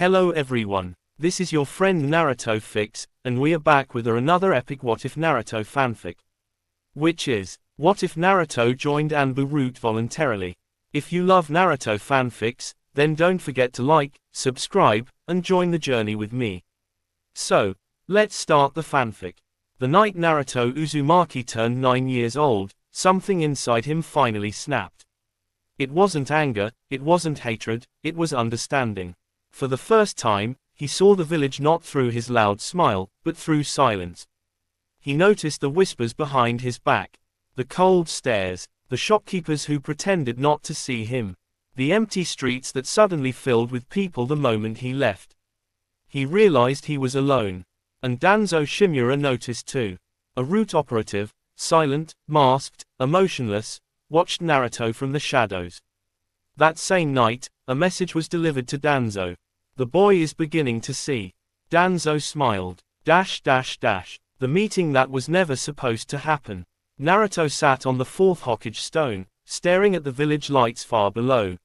Hello everyone, this is your friend Naruto Fix, and we are back with another epic What If Naruto fanfic. Which is, what if Naruto joined ANBU route voluntarily? If you love Naruto fanfics, then don't forget to like, subscribe, and join the journey with me. So, let's start the fanfic. The night Naruto Uzumaki turned 9 years old, something inside him finally snapped. It wasn't anger, it wasn't hatred, it was understanding. For the first time, he saw the village not through his loud smile, but through silence. He noticed the whispers behind his back, the cold stares, the shopkeepers who pretended not to see him, the empty streets that suddenly filled with people the moment he left. He realized he was alone. And Danzo Shimura noticed too. A route operative, silent, masked, emotionless, watched Naruto from the shadows. That same night, a message was delivered to Danzo. The boy is beginning to see. Danzo smiled. The meeting that was never supposed to happen. Naruto sat on the fourth Hokage stone, staring at the village lights far below.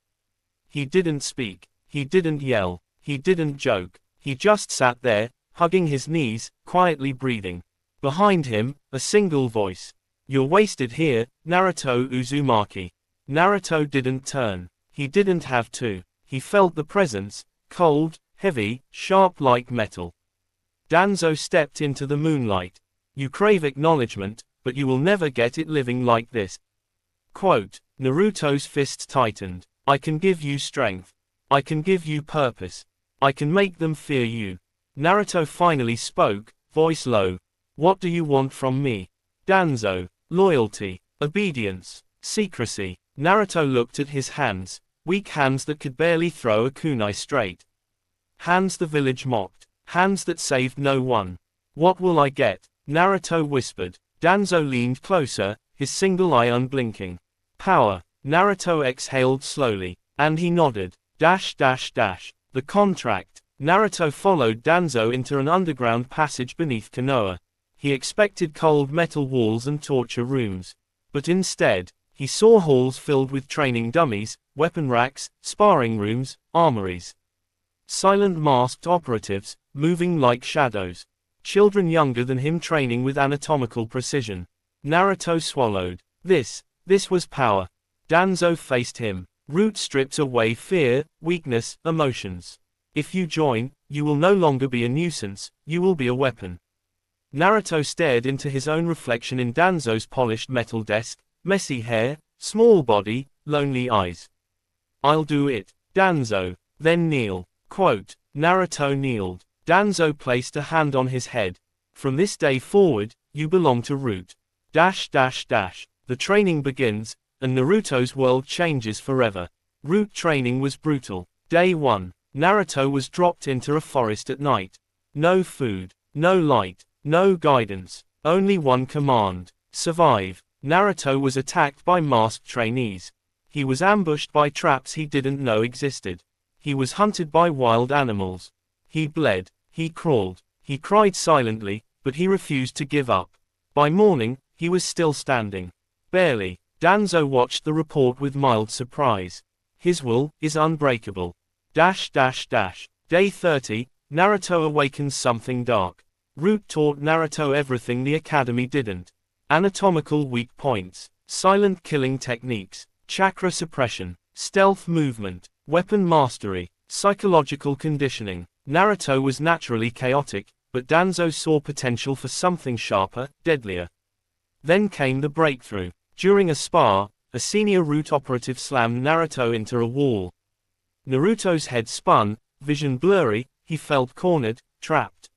He didn't speak. He didn't yell. He didn't joke. He just sat there, hugging his knees, quietly breathing. Behind him, a single voice. You're wasted here, Naruto Uzumaki. Naruto didn't turn. He didn't have to. He felt the presence, cold, heavy, sharp like metal. Danzo stepped into the moonlight. You crave acknowledgement, but you will never get it living like this. Quote, Naruto's fists tightened. I can give you strength. I can give you purpose. I can make them fear you. Naruto finally spoke, voice low. What do you want from me? Danzo. Loyalty. Obedience. Secrecy. Naruto looked at his hands, weak hands that could barely throw a kunai straight. Hands the village mocked. Hands that saved no one. What will I get? Naruto whispered. Danzo leaned closer, his single eye unblinking. Power. Naruto exhaled slowly, and he nodded. The contract. Naruto followed Danzo into an underground passage beneath Konoha. He expected cold metal walls and torture rooms. But instead, he saw halls filled with training dummies, weapon racks, sparring rooms, armories. Silent masked operatives, moving like shadows. Children younger than him training with anatomical precision. Naruto swallowed. This was power. Danzo faced him. Root strips away fear, weakness, emotions. If you join, you will no longer be a nuisance, you will be a weapon. Naruto stared into his own reflection in Danzo's polished metal desk, messy hair, small body, lonely eyes. I'll do it, Danzo. Then kneel. Quote, Naruto kneeled. Danzo placed a hand on his head. From this day forward, you belong to Root. The training begins, and Naruto's world changes forever. Root training was brutal. Day 1. Naruto was dropped into a forest at night. No food, no light, no guidance, only one command: survive. Naruto was attacked by masked trainees. He was ambushed by traps he didn't know existed. He was hunted by wild animals. He bled, he crawled, he cried silently, but he refused to give up. By morning, he was still standing. Barely. Danzo watched the report with mild surprise. His will is unbreakable. Day 30, Naruto awakens something dark. Root taught Naruto everything the academy didn't. Anatomical weak points, silent killing techniques, chakra suppression, stealth movement, weapon mastery, psychological conditioning. Naruto was naturally chaotic, but Danzo saw potential for something sharper, deadlier. Then came the breakthrough. During a spar, a senior root operative slammed Naruto into a wall. Naruto's head spun, vision blurry, he felt cornered, trapped.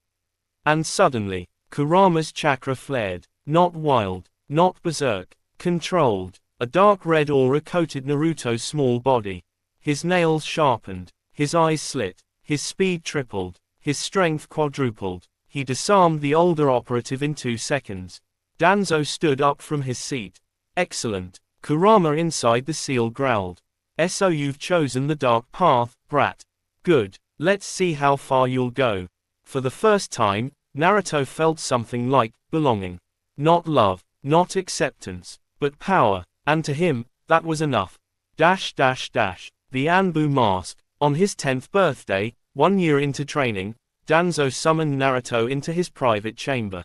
And suddenly, Kurama's chakra flared. Not wild, not berserk, controlled. A dark red aura coated Naruto's small body. His nails sharpened, his eyes slit, his speed tripled, his strength quadrupled. He disarmed the older operative in 2 seconds. Danzo stood up from his seat. Excellent. Kurama inside the seal growled. So you've chosen the dark path, brat. Good. Let's see how far you'll go. For the first time, Naruto felt something like belonging. Not love, not acceptance, but power, and to him, that was enough. The ANBU mask. On his 10th birthday, 1 year into training, Danzo summoned Naruto into his private chamber.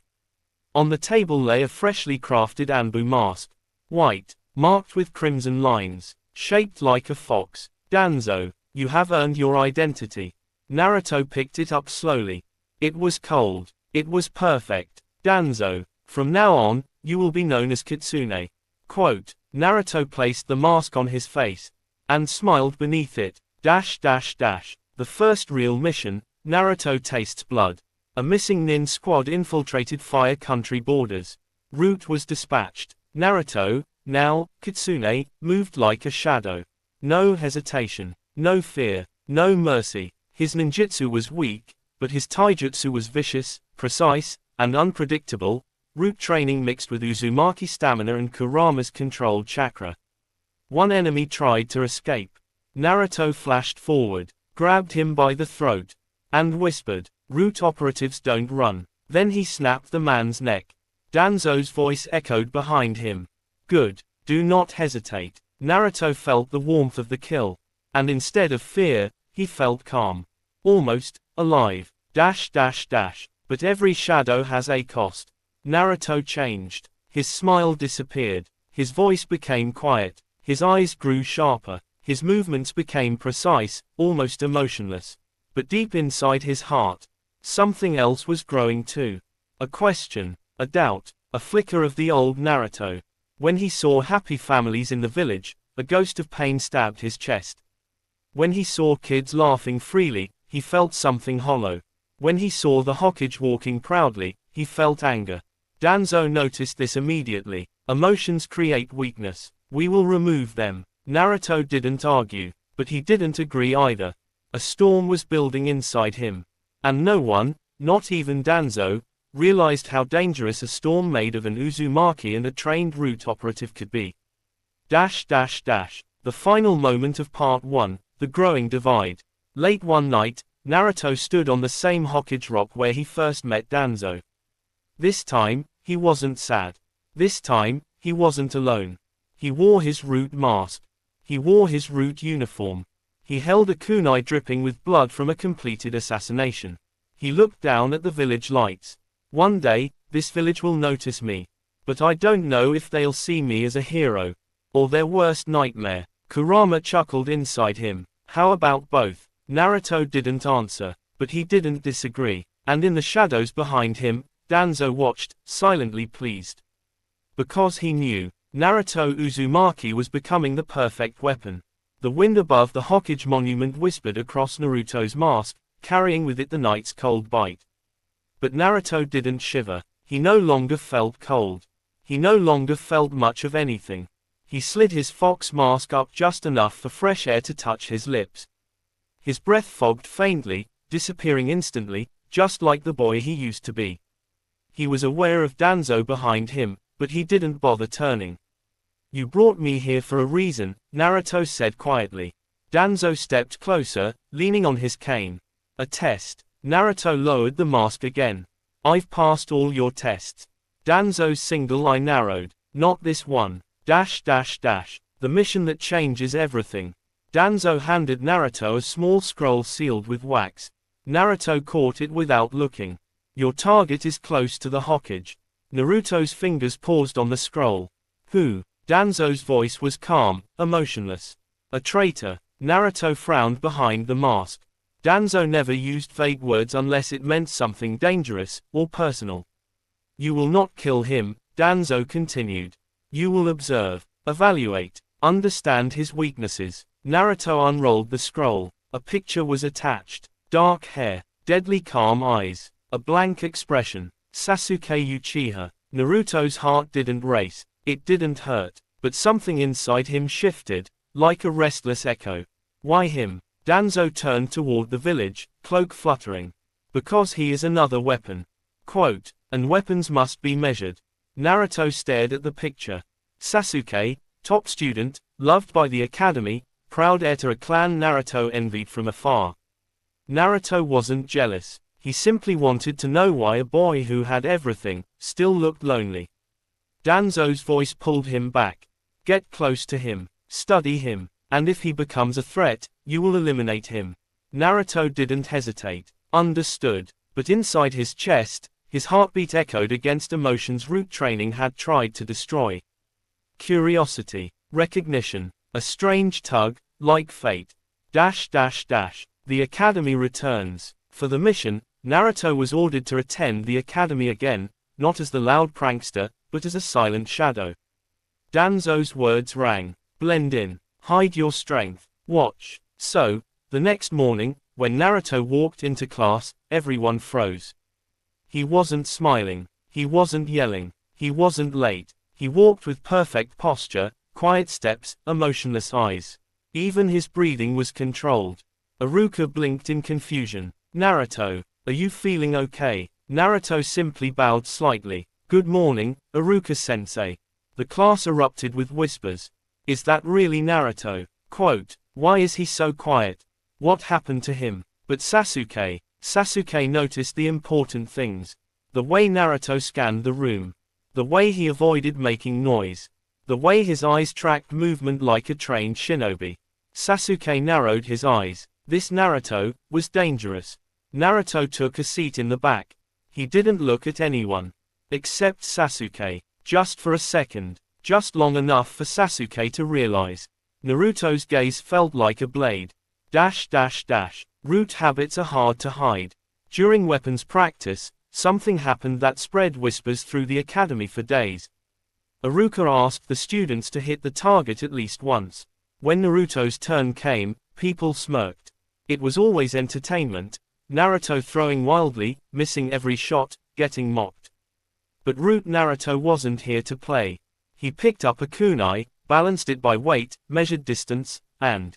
On the table lay a freshly crafted ANBU mask. White, marked with crimson lines, shaped like a fox. Danzo, you have earned your identity. Naruto picked it up slowly. It was cold. It was perfect. Danzo, from now on, you will be known as Kitsune. Quote, Naruto placed the mask on his face, and smiled beneath it. The first real mission, Naruto tastes blood. A missing nin squad infiltrated Fire Country borders. Root was dispatched. Naruto, now, Kitsune, moved like a shadow. No hesitation, no fear, no mercy. His ninjutsu was weak, but his taijutsu was vicious, precise, and unpredictable. Root training mixed with Uzumaki stamina and Kurama's controlled chakra. One enemy tried to escape. Naruto flashed forward, grabbed him by the throat, and whispered, Root operatives don't run. Then he snapped the man's neck. Danzo's voice echoed behind him. Good, do not hesitate. Naruto felt the warmth of the kill, and instead of fear, he felt calm. Almost alive. But every shadow has a cost. Naruto changed. His smile disappeared. His voice became quiet. His eyes grew sharper. His movements became precise, almost emotionless. But deep inside his heart, something else was growing too. A question, a doubt, a flicker of the old Naruto. When he saw happy families in the village, a ghost of pain stabbed his chest. When he saw kids laughing freely, he felt something hollow. When he saw the Hokage walking proudly, he felt anger. Danzo noticed this immediately. Emotions create weakness. We will remove them. Naruto didn't argue, but he didn't agree either. A storm was building inside him. And no one, not even Danzo, realized how dangerous a storm made of an Uzumaki and a trained Root operative could be. The final moment of Part 1, the growing divide. Late one night, Naruto stood on the same Hokage rock where he first met Danzo. This time, he wasn't sad. This time, he wasn't alone. He wore his Root mask. He wore his Root uniform. He held a kunai dripping with blood from a completed assassination. He looked down at the village lights. One day, this village will notice me. But I don't know if they'll see me as a hero, or their worst nightmare. Kurama chuckled inside him. How about both? Naruto didn't answer, but he didn't disagree. And in the shadows behind him, Danzo watched, silently pleased. Because he knew, Naruto Uzumaki was becoming the perfect weapon. The wind above the Hokage monument whispered across Naruto's mask, carrying with it the night's cold bite. But Naruto didn't shiver. He no longer felt cold. He no longer felt much of anything. He slid his fox mask up just enough for fresh air to touch his lips. His breath fogged faintly, disappearing instantly, just like the boy he used to be. He was aware of Danzo behind him, but he didn't bother turning. You brought me here for a reason, Naruto said quietly. Danzo stepped closer, leaning on his cane. A test. Naruto lowered the mask again. I've passed all your tests. Danzo's single eye narrowed. Not this one. The mission that changes everything. Danzo handed Naruto a small scroll sealed with wax. Naruto caught it without looking. Your target is close to the Hokage. Naruto's fingers paused on the scroll. Who? Danzo's voice was calm, emotionless. A traitor. Naruto frowned behind the mask. Danzo never used vague words unless it meant something dangerous, or personal. You will not kill him, Danzo continued. You will observe, evaluate, understand his weaknesses. Naruto unrolled the scroll. A picture was attached. Dark hair, deadly calm eyes, a blank expression. Sasuke Uchiha. Naruto's heart didn't race. It didn't hurt, but something inside him shifted, like a restless echo. Why him? Danzo turned toward the village, cloak fluttering. Because he is another weapon. Quote, and weapons must be measured. Naruto stared at the picture. Sasuke, top student, loved by the academy, proud heir to a clan Naruto envied from afar. Naruto wasn't jealous. He simply wanted to know why a boy who had everything, still looked lonely. Danzo's voice pulled him back. Get close to him. Study him. And if he becomes a threat, you will eliminate him. Naruto didn't hesitate. Understood. But inside his chest, his heartbeat echoed against emotions root training had tried to destroy. Curiosity. Recognition. A strange tug, like fate. The academy returns. For the mission, Naruto was ordered to attend the academy again, not as the loud prankster, but as a silent shadow. Danzo's words rang. Blend in. Hide your strength. Watch. So, the next morning, when Naruto walked into class, everyone froze. He wasn't smiling. He wasn't yelling. He wasn't late. He walked with perfect posture, quiet steps, emotionless eyes. Even his breathing was controlled. Iruka blinked in confusion. Naruto, are you feeling okay? Naruto simply bowed slightly. Good morning, Iruka-sensei. The class erupted with whispers. Is that really Naruto? Quote, why is he so quiet? What happened to him? But Sasuke noticed the important things. The way Naruto scanned the room. The way he avoided making noise. The way his eyes tracked movement like a trained shinobi. Sasuke narrowed his eyes. This Naruto was dangerous. Naruto took a seat in the back. He didn't look at anyone. Except Sasuke. Just for a second. Just long enough for Sasuke to realize. Naruto's gaze felt like a blade. Root habits are hard to hide. During weapons practice, something happened that spread whispers through the academy for days. Iruka asked the students to hit the target at least once. When Naruto's turn came, people smirked. It was always entertainment. Naruto throwing wildly, missing every shot, getting mocked. But Root Naruto wasn't here to play. He picked up a kunai, balanced it by weight, measured distance, and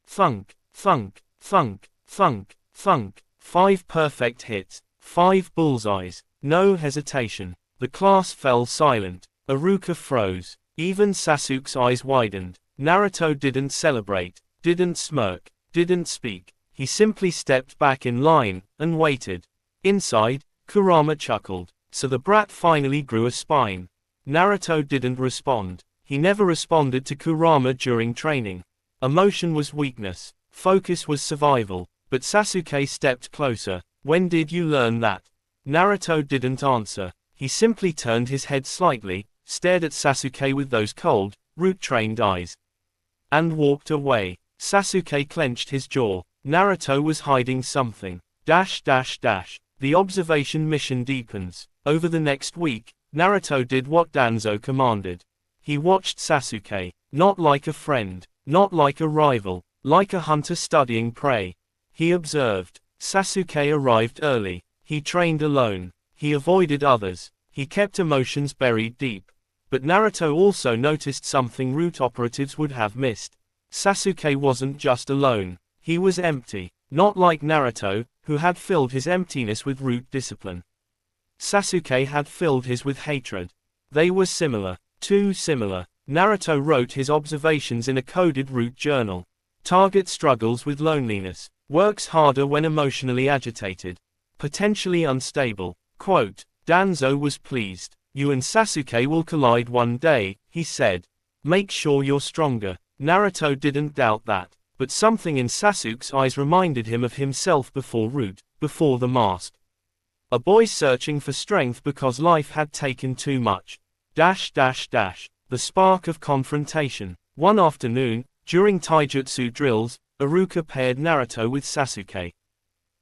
thunk, thunk, thunk, thunk, thunk. 5 perfect hits, 5 bullseyes, no hesitation. The class fell silent. Iruka froze. Even Sasuke's eyes widened. Naruto didn't celebrate, didn't smirk, didn't speak. He simply stepped back in line, and waited. Inside, Kurama chuckled. So the brat finally grew a spine. Naruto didn't respond. He never responded to Kurama during training. Emotion was weakness. Focus was survival. But Sasuke stepped closer. When did you learn that? Naruto didn't answer. He simply turned his head slightly, stared at Sasuke with those cold, root-trained eyes, and walked away. Sasuke clenched his jaw. Naruto was hiding something. The observation mission deepens. Over the next week, Naruto did what Danzo commanded. He watched Sasuke, not like a friend, not like a rival, like a hunter studying prey. He observed. Sasuke arrived early. He trained alone. He avoided others. He kept emotions buried deep. But Naruto also noticed something root operatives would have missed. Sasuke wasn't just alone. He was empty. Not like Naruto, who had filled his emptiness with root discipline. Sasuke had filled his with hatred. They were similar. Too similar. Naruto wrote his observations in a coded root journal. Target struggles with loneliness. Works harder when emotionally agitated. Potentially unstable. Quote, Danzo was pleased. You and Sasuke will collide one day, he said. Make sure you're stronger. Naruto didn't doubt that. But something in Sasuke's eyes reminded him of himself before Root, before the mask. A boy searching for strength because life had taken too much. The spark of confrontation. One afternoon, during taijutsu drills, Iruka paired Naruto with Sasuke.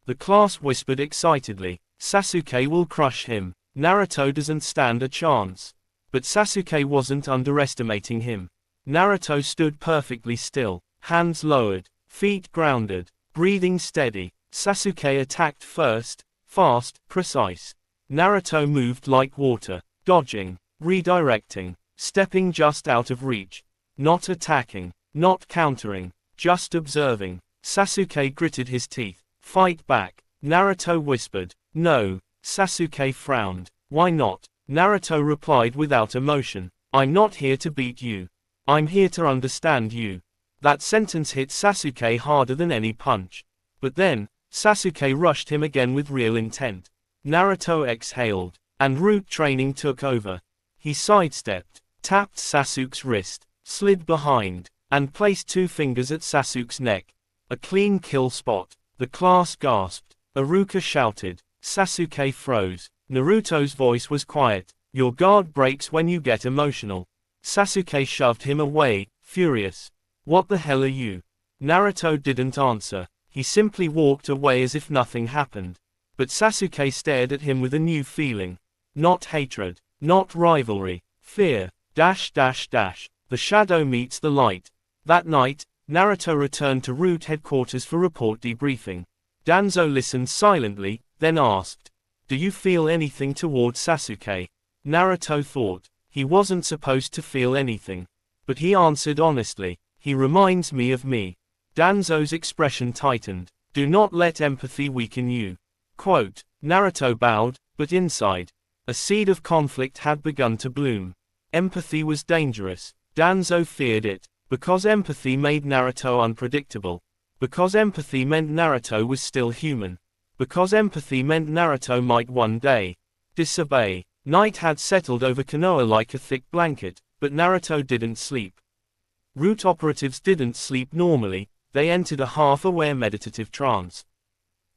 The class whispered excitedly, Sasuke will crush him. Naruto doesn't stand a chance. But Sasuke wasn't underestimating him. Naruto stood perfectly still, hands lowered, feet grounded, breathing steady. Sasuke attacked first, fast, precise. Naruto moved like water, dodging, redirecting, stepping just out of reach. Not attacking, not countering, just observing. Sasuke gritted his teeth. Fight back. Naruto whispered. No. Sasuke frowned. Why not? Naruto replied without emotion. I'm not here to beat you. I'm here to understand you. That sentence hit Sasuke harder than any punch. But then, Sasuke rushed him again with real intent. Naruto exhaled, and root training took over. He sidestepped, tapped Sasuke's wrist, slid behind, and placed 2 fingers at Sasuke's neck. A clean kill spot. The class gasped. Iruka shouted. Sasuke froze. Naruto's voice was quiet. Your guard breaks when you get emotional. Sasuke shoved him away, furious. What the hell are you? Naruto didn't answer. He simply walked away as if nothing happened. But Sasuke stared at him with a new feeling. Not hatred. Not rivalry. Fear. The shadow meets the light. That night, Naruto returned to Root headquarters for report debriefing. Danzo listened silently, then asked, "Do you feel anything toward Sasuke?" Naruto thought. He wasn't supposed to feel anything. But he answered honestly, "He reminds me of me." Danzo's expression tightened. "Do not let empathy weaken you." Quote, Naruto bowed, but inside, a seed of conflict had begun to bloom. Empathy was dangerous. Danzo feared it, because empathy made Naruto unpredictable. Because empathy meant Naruto was still human. Because empathy meant Naruto might one day disobey. Night had settled over Konoha like a thick blanket, but Naruto didn't sleep. Root operatives didn't sleep normally, they entered a half-aware meditative trance.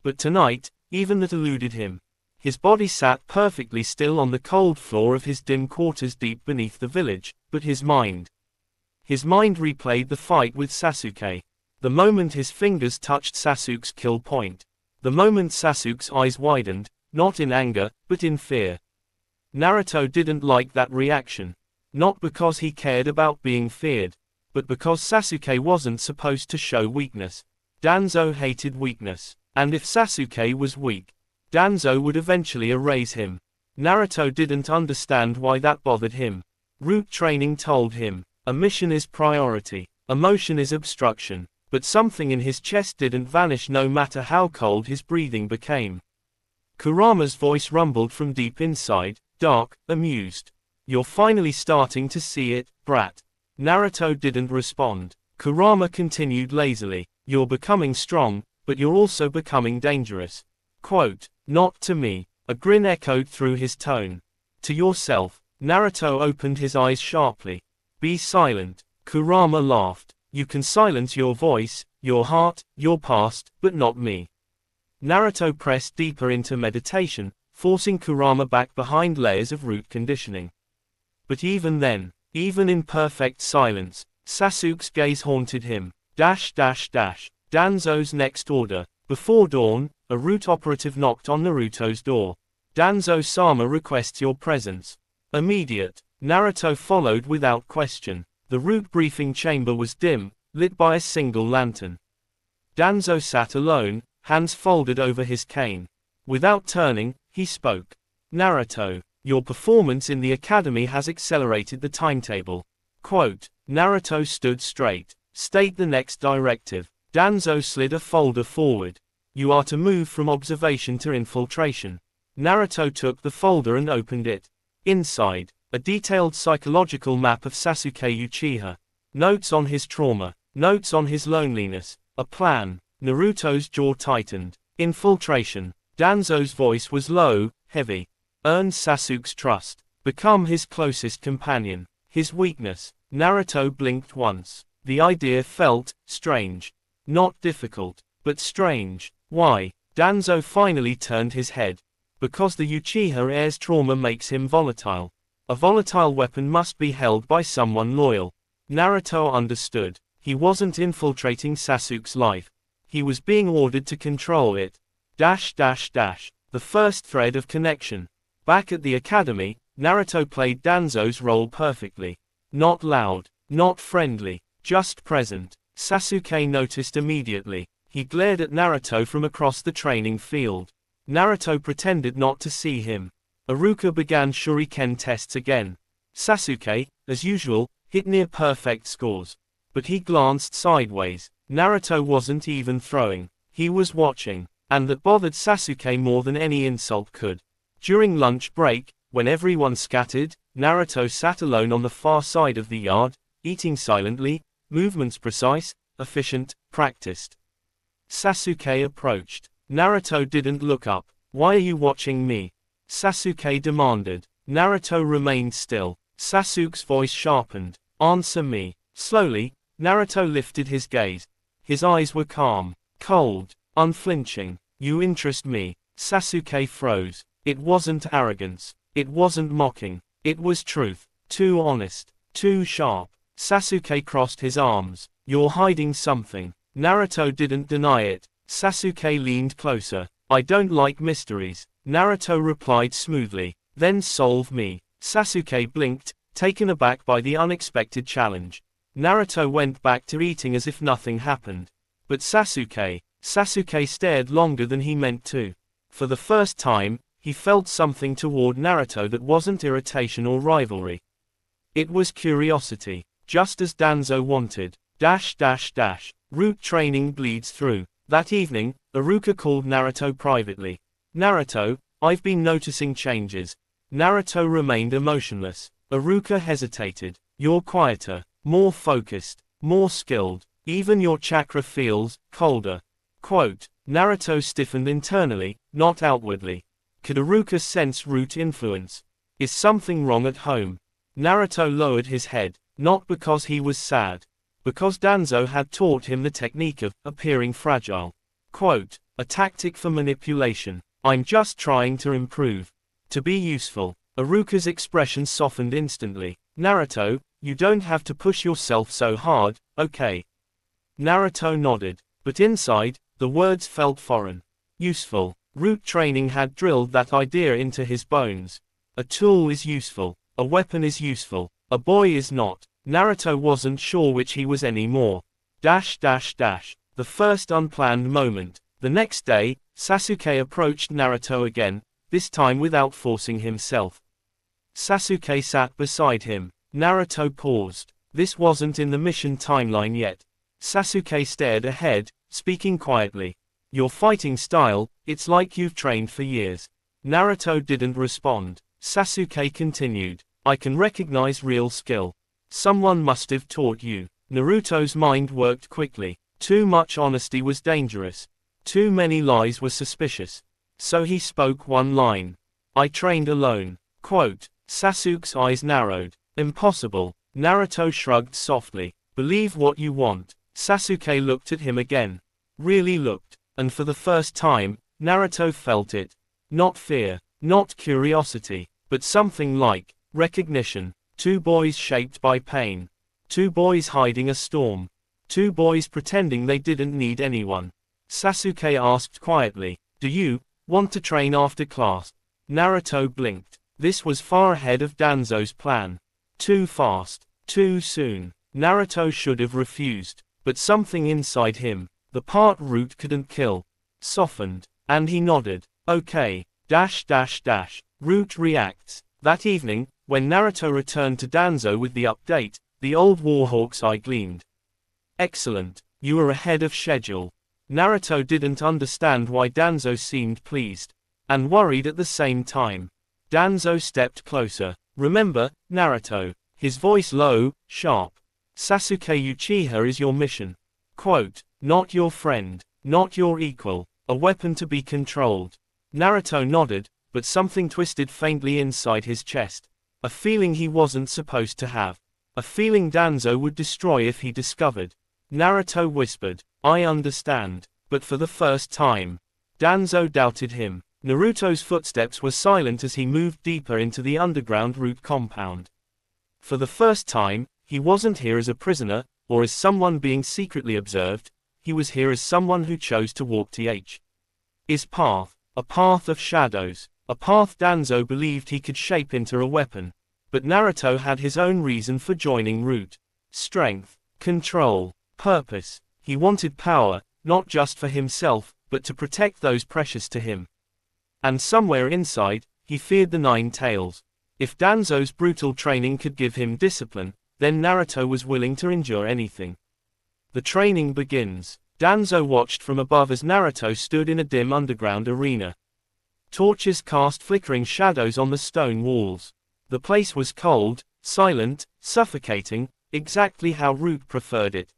But tonight, even that eluded him. His body sat perfectly still on the cold floor of his dim quarters deep beneath the village, but his mind replayed the fight with Sasuke. The moment his fingers touched Sasuke's kill point. The moment Sasuke's eyes widened, not in anger, but in fear. Naruto didn't like that reaction. Not because he cared about being feared, but because Sasuke wasn't supposed to show weakness. Danzo hated weakness. And if Sasuke was weak, Danzo would eventually erase him. Naruto didn't understand why that bothered him. Root training told him, a mission is priority, emotion is obstruction. But something in his chest didn't vanish no matter how cold his breathing became. Kurama's voice rumbled from deep inside, dark, amused. You're finally starting to see it, brat. Naruto didn't respond. Kurama continued lazily, you're becoming strong, but you're also becoming dangerous. Quote, not to me. A grin echoed through his tone. To yourself. Naruto opened his eyes sharply. Be silent. Kurama laughed. You can silence your voice, your heart, your past, but not me. Naruto pressed deeper into meditation, forcing Kurama back behind layers of root conditioning. But even then, even in perfect silence, Sasuke's gaze haunted him. Danzo's next order. Before dawn, a root operative knocked on Naruto's door. Danzo-sama requests your presence. Immediate. Naruto followed without question. The root briefing chamber was dim, lit by a single lantern. Danzo sat alone, hands folded over his cane. Without turning, he spoke. Naruto, your performance in the academy has accelerated the timetable. Quote, Naruto stood straight. State the next directive. Danzo slid a folder forward. You are to move from observation to infiltration. Naruto took the folder and opened it. Inside, a detailed psychological map of Sasuke Uchiha. Notes on his trauma. Notes on his loneliness. A plan. Naruto's jaw tightened. Infiltration. Danzo's voice was low, heavy. Earn Sasuke's trust. Become his closest companion. His weakness. Naruto blinked once. The idea felt strange. Not difficult, but strange. Why? Danzo finally turned his head. Because the Uchiha heir's trauma makes him volatile. A volatile weapon must be held by someone loyal. Naruto understood. He wasn't infiltrating Sasuke's life. He was being ordered to control it. The first thread of connection. Back at the academy, Naruto played Danzo's role perfectly. Not loud, not friendly, just present. Sasuke noticed immediately. He glared at Naruto from across the training field. Naruto pretended not to see him. Iruka began shuriken tests again. Sasuke, as usual, hit near-perfect scores. But he glanced sideways. Naruto wasn't even throwing. He was watching. And that bothered Sasuke more than any insult could. During lunch break, when everyone scattered, Naruto sat alone on the far side of the yard, eating silently, movements precise, efficient, practiced. Sasuke approached. Naruto didn't look up. Why are you watching me? Sasuke demanded. Naruto remained still. Sasuke's voice sharpened. Answer me. Slowly, Naruto lifted his gaze. His eyes were calm, cold, unflinching. "You interest me." Sasuke froze. It wasn't arrogance. It wasn't mocking. It was truth. Too honest. Too sharp. Sasuke crossed his arms. "You're hiding something." Naruto didn't deny it. Sasuke leaned closer. "I don't like mysteries," Naruto replied smoothly. "Then solve me." Sasuke blinked, taken aback by the unexpected challenge. Naruto went back to eating as if nothing happened. But Sasuke stared longer than he meant to. For the first time, he felt something toward Naruto that wasn't irritation or rivalry. It was curiosity, just as Danzo wanted. Root training bleeds through. That evening, Iruka called Naruto privately. "Naruto, I've been noticing changes." Naruto remained emotionless. Iruka hesitated. "You're quieter, more focused, more skilled. Even your chakra feels colder." Quote, Naruto stiffened internally, not outwardly. Could Iruka sense root influence? Is something wrong at home? Naruto lowered his head, not because he was sad. Because Danzo had taught him the technique of appearing fragile. Quote, "A tactic for manipulation. I'm just trying to improve. To be useful." Iruka's expression softened instantly. "Naruto, you don't have to push yourself so hard, okay?" Naruto nodded. But inside, the words felt foreign. Useful. Root training had drilled that idea into his bones. A tool is useful. A weapon is useful. A boy is not. Naruto wasn't sure which he was anymore. The first unplanned moment. The next day, Sasuke approached Naruto again, this time without forcing himself. Sasuke sat beside him. Naruto paused. This wasn't in the mission timeline yet. Sasuke stared ahead, speaking quietly. "Your fighting style, it's like you've trained for years." Naruto didn't respond. Sasuke continued. "I can recognize real skill. Someone must have taught you." Naruto's mind worked quickly. Too much honesty was dangerous. Too many lies were suspicious. So he spoke one line. "I trained alone." Quote, Sasuke's eyes narrowed. "Impossible." Naruto shrugged softly. "Believe what you want." Sasuke looked at him again. Really looked. And for the first time, Naruto felt it. Not fear, not curiosity, but something like recognition. Two boys shaped by pain. Two boys hiding a storm. Two boys pretending they didn't need anyone. Sasuke asked quietly, "Do you want to train after class?" Naruto blinked. This was far ahead of Danzo's plan. Too fast. Too soon. Naruto should have refused. But something inside him, the part root couldn't kill, softened, and he nodded. "Okay. Root reacts." That evening, when Naruto returned to Danzo with the update, the old Warhawk's eye gleamed. "Excellent. You are ahead of schedule." Naruto didn't understand why Danzo seemed pleased. And worried at the same time. Danzo stepped closer. "Remember, Naruto." His voice low, sharp. "Sasuke Uchiha is your mission. Quote, not your friend, not your equal, a weapon to be controlled." Naruto nodded, but something twisted faintly inside his chest. A feeling he wasn't supposed to have. A feeling Danzo would destroy if he discovered. Naruto whispered, "I understand." But for the first time, Danzo doubted him. Naruto's footsteps were silent as he moved deeper into the underground root compound. For the first time, he wasn't here as a prisoner, or as someone being secretly observed. He was here as someone who chose to walk his path. A path of shadows. A path Danzo believed he could shape into a weapon. But Naruto had his own reason for joining Root. Strength, control, purpose. He wanted power, not just for himself, but to protect those precious to him. And somewhere inside, he feared the Nine Tails. If Danzo's brutal training could give him discipline, then Naruto was willing to endure anything. The training begins. Danzo watched from above as Naruto stood in a dim underground arena. Torches cast flickering shadows on the stone walls. The place was cold, silent, suffocating, exactly how Root preferred it.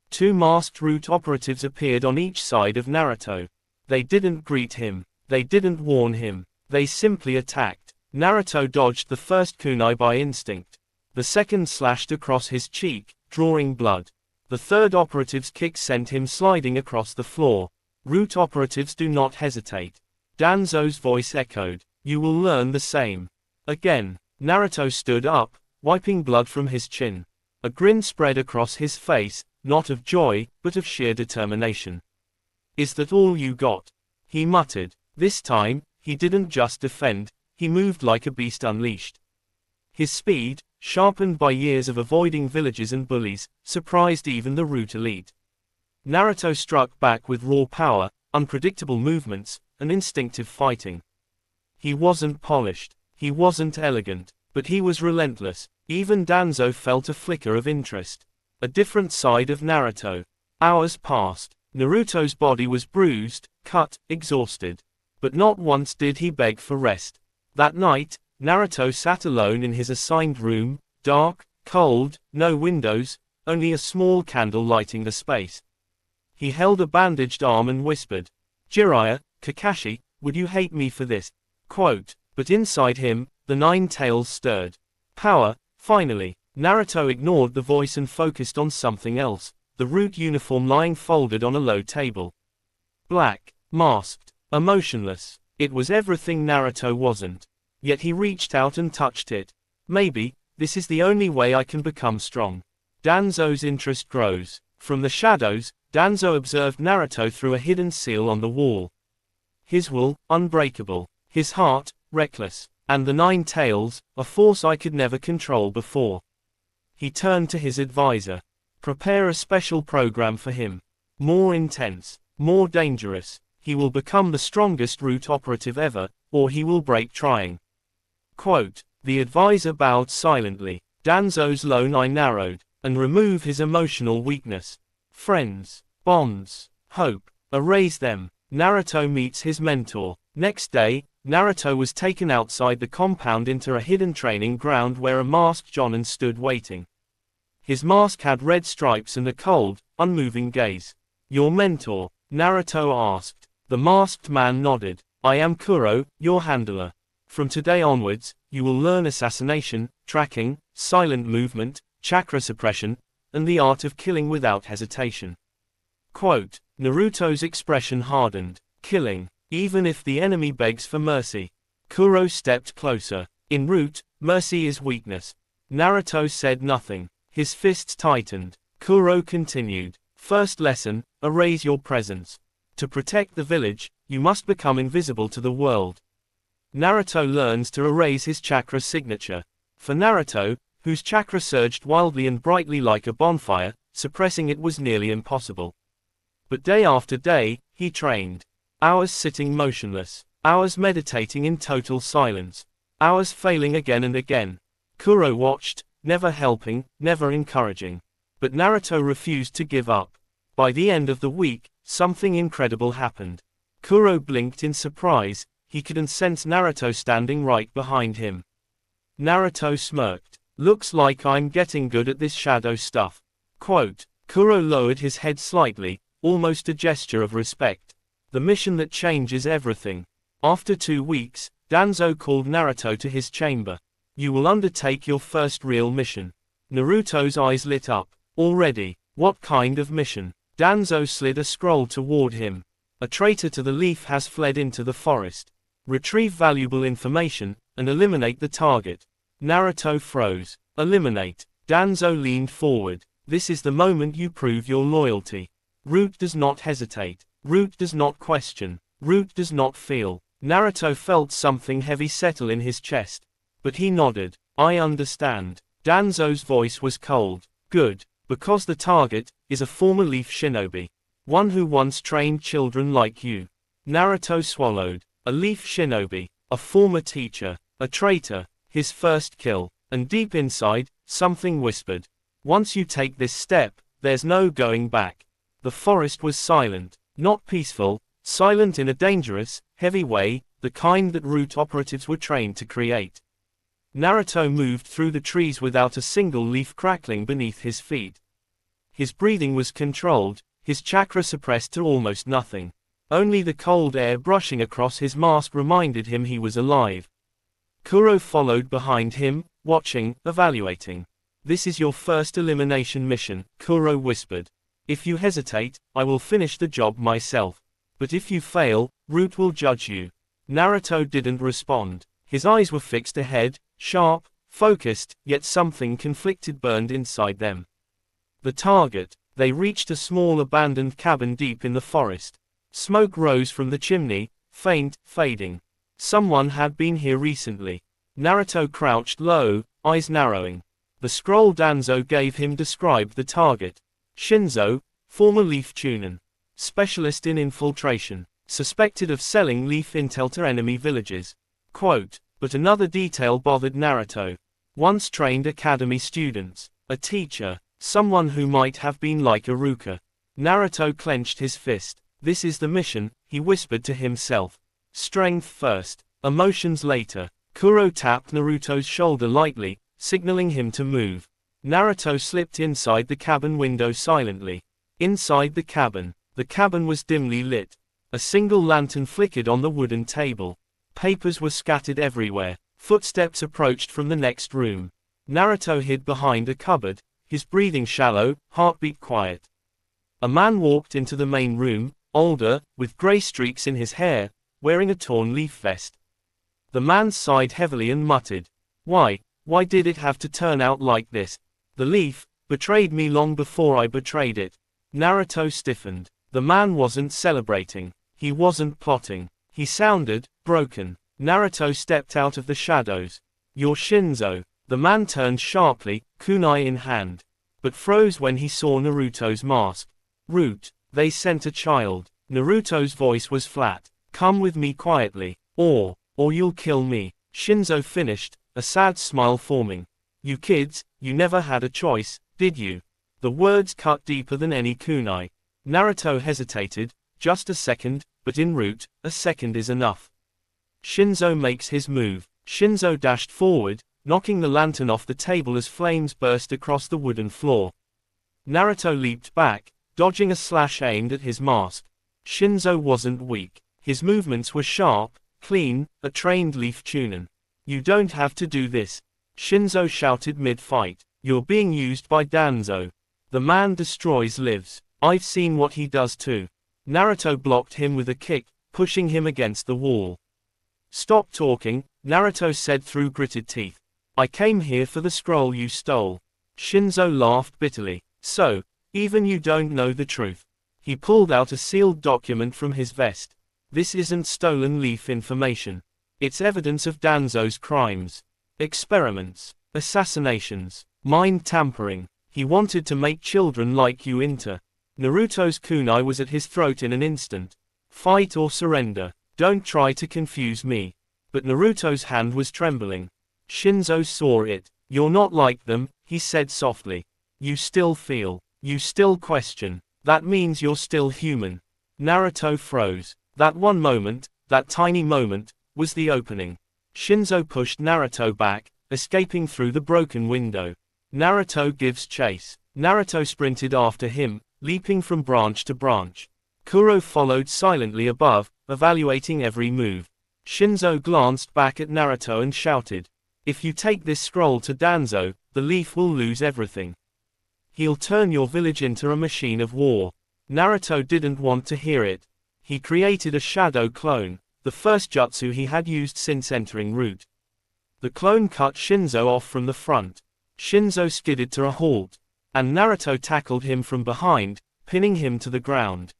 Two masked Root operatives appeared on each side of Naruto. They didn't greet him. They didn't warn him. They simply attacked. Naruto dodged the first kunai by instinct. The second slashed across his cheek, drawing blood. The third operative's kick sent him sliding across the floor. Root operatives do not hesitate. Danzo's voice echoed. You will learn the same. Again. Naruto stood up, wiping blood from his chin. A grin spread across his face, not of joy, but of sheer determination. Is that all you got? He muttered. This time, he didn't just defend, he moved like a beast unleashed. His speed, sharpened by years of avoiding villages and bullies, surprised even the Root elite. Naruto struck back with raw power, unpredictable movements, and instinctive fighting. He wasn't polished, he wasn't elegant, but he was relentless. Even Danzo felt a flicker of interest. A different side of Naruto. Hours passed. Naruto's body was bruised, cut, exhausted. But not once did he beg for rest. That night, Naruto sat alone in his assigned room, dark, cold, no windows, only a small candle lighting the space. He held a bandaged arm and whispered, Jiraiya, Kakashi, would you hate me for this? Quote. But inside him, the nine tails stirred. Power, finally. Naruto ignored the voice and focused on something else, the Root uniform lying folded on a low table. Black, masked, emotionless. It was everything Naruto wasn't. Yet he reached out and touched it. Maybe, this is the only way I can become strong. Danzo's interest grows. From the shadows, Danzo observed Naruto through a hidden seal on the wall. His will, unbreakable. His heart, reckless. And the nine tails, a force I could never control before. He turned to his advisor. Prepare a special program for him. More intense, more dangerous. He will become the strongest Root operative ever, or he will break trying. Quote. The advisor bowed silently. Danzo's lone eye narrowed, and remove his emotional weakness. Friends, bonds, hope, erase them. Naruto meets his mentor. Next day, Naruto was taken outside the compound into a hidden training ground where a masked Jonin stood waiting. His mask had red stripes and a cold, unmoving gaze. Your mentor? Naruto asked. The masked man nodded. I am Kuro, your handler. From today onwards, you will learn assassination, tracking, silent movement, chakra suppression, and the art of killing without hesitation. Quote. Naruto's expression hardened. Killing, even if the enemy begs for mercy. Kuro stepped closer. In Root, mercy is weakness. Naruto said nothing. His fists tightened. Kuro continued. First lesson, erase your presence. To protect the village, you must become invisible to the world. Naruto learns to erase his chakra signature. For Naruto, whose chakra surged wildly and brightly like a bonfire, suppressing it was nearly impossible. But day after day, he trained. Hours sitting motionless. Hours meditating in total silence. Hours failing again and again. Kuro watched, never helping, never encouraging. But Naruto refused to give up. By the end of the week, something incredible happened. Kuro blinked in surprise, he couldn't sense Naruto standing right behind him. Naruto smirked. Looks like I'm getting good at this shadow stuff. Quote. Kuro lowered his head slightly, almost a gesture of respect. The mission that changes everything. After 2 weeks, Danzo called Naruto to his chamber. You will undertake your first real mission. Naruto's eyes lit up. Already? What kind of mission? Danzo slid a scroll toward him. A traitor to the leaf has fled into the forest. Retrieve valuable information, and eliminate the target. Naruto froze. Eliminate. Danzo leaned forward. This is the moment you prove your loyalty. Root does not hesitate. Root does not question. Root does not feel. Naruto felt something heavy settle in his chest. But he nodded. I understand. Danzo's voice was cold. Good. Because the target is a former leaf shinobi. One who once trained children like you. Naruto swallowed. A leaf shinobi. A former teacher. A traitor. His first kill. And deep inside, something whispered. Once you take this step, there's no going back. The forest was silent. Not peaceful. Silent in a dangerous, heavy way, the kind that Root operatives were trained to create. Naruto moved through the trees without a single leaf crackling beneath his feet. His breathing was controlled, his chakra suppressed to almost nothing. Only the cold air brushing across his mask reminded him he was alive. Kuro followed behind him, watching, evaluating. This is your first elimination mission, Kuro whispered. If you hesitate, I will finish the job myself. But if you fail, Root will judge you. Naruto didn't respond. His eyes were fixed ahead, sharp, focused, yet something conflicted burned inside them. The target. They reached a small abandoned cabin deep in the forest. Smoke rose from the chimney, faint, fading. Someone had been here recently. Naruto crouched low, eyes narrowing. The scroll Danzo gave him described the target. Shinzo, former Leaf Chunin. Specialist in infiltration. Suspected of selling Leaf intel to enemy villages. Quote, but another detail bothered Naruto. Once trained academy students. A teacher. Someone who might have been like Iruka. Naruto clenched his fist. This is the mission, he whispered to himself. Strength first, emotions later. Kuro tapped Naruto's shoulder lightly, signaling him to move. Naruto slipped inside the cabin window silently. Inside the cabin was dimly lit. A single lantern flickered on the wooden table. Papers were scattered everywhere. Footsteps approached from the next room. Naruto hid behind a cupboard, his breathing shallow, heartbeat quiet. A man walked into the main room, older, with gray streaks in his hair, wearing a torn leaf vest. The man sighed heavily and muttered, Why did it have to turn out like this? The leaf betrayed me long before I betrayed it. Naruto stiffened. The man wasn't celebrating. He wasn't plotting. He sounded broken. Naruto stepped out of the shadows. You're Shinzo. The man turned sharply, kunai in hand. But froze when he saw Naruto's mask. Root, they sent a child. Naruto's voice was flat. Come with me quietly, or you'll kill me. Shinzo finished, a sad smile forming. You kids, you never had a choice, did you? The words cut deeper than any kunai. Naruto hesitated, just a second, but in Root, a second is enough. Shinzo makes his move. Shinzo dashed forward, knocking the lantern off the table as flames burst across the wooden floor. Naruto leaped back, dodging a slash aimed at his mask. Shinzo wasn't weak. His movements were sharp, clean, a trained Leaf Chunin. You don't have to do this. Shinzo shouted mid-fight. You're being used by Danzo. The man destroys lives. I've seen what he does too. Naruto blocked him with a kick, pushing him against the wall. Stop talking, Naruto said through gritted teeth. I came here for the scroll you stole. Shinzo laughed bitterly. So, even you don't know the truth. He pulled out a sealed document from his vest. This isn't stolen Leaf information. It's evidence of Danzo's crimes. Experiments, assassinations, mind tampering. He wanted to make children like you into. Naruto's kunai was at his throat in an instant. Fight or surrender. Don't try to confuse me. But Naruto's hand was trembling. Shinzo saw it. You're not like them, he said softly. You still feel. You still question. That means you're still human. Naruto froze. That one moment, that tiny moment, was the opening. Shinzo pushed Naruto back, escaping through the broken window. Naruto gives chase. Naruto sprinted after him, leaping from branch to branch. Kuro followed silently above, evaluating every move. Shinzo glanced back at Naruto and shouted, If you take this scroll to Danzo, the Leaf will lose everything. He'll turn your village into a machine of war. Naruto didn't want to hear it. He created a shadow clone, the first jutsu he had used since entering Root. The clone cut Shinzo off from the front. Shinzo skidded to a halt, and Naruto tackled him from behind, pinning him to the ground.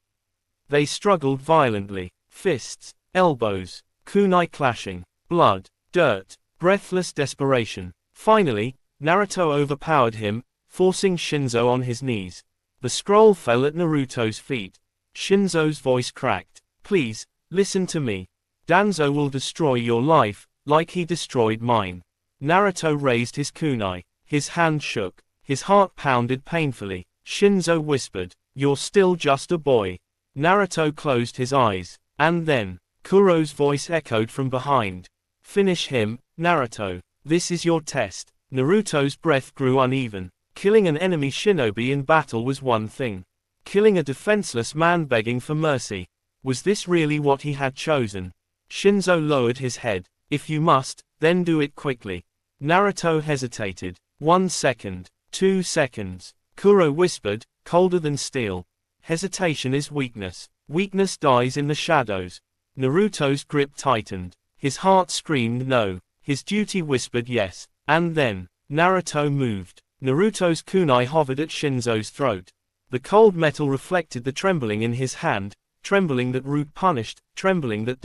They struggled violently, fists, elbows, kunai clashing, blood, dirt, breathless desperation. Finally, Naruto overpowered him, forcing Shinzo on his knees. The scroll fell at Naruto's feet. Shinzo's voice cracked. Please, listen to me. Danzo will destroy your life, like he destroyed mine. Naruto raised his kunai. His hand shook. His heart pounded painfully. Shinzo whispered, You're still just a boy. Naruto closed his eyes. And then, Kuro's voice echoed from behind. Finish him, Naruto. This is your test. Naruto's breath grew uneven. Killing an enemy shinobi in battle was one thing. Killing a defenseless man begging for mercy. Was this really what he had chosen? Shinzo lowered his head. If you must, then do it quickly. Naruto hesitated. 1 second. 2 seconds. Kuro whispered, colder than steel. Hesitation is weakness. Weakness dies in the shadows. Naruto's grip tightened. His heart screamed no. His duty whispered yes. And then, Naruto moved. Naruto's kunai hovered at Shinzo's throat. The cold metal reflected the trembling in his hand, trembling that Root punished, trembling that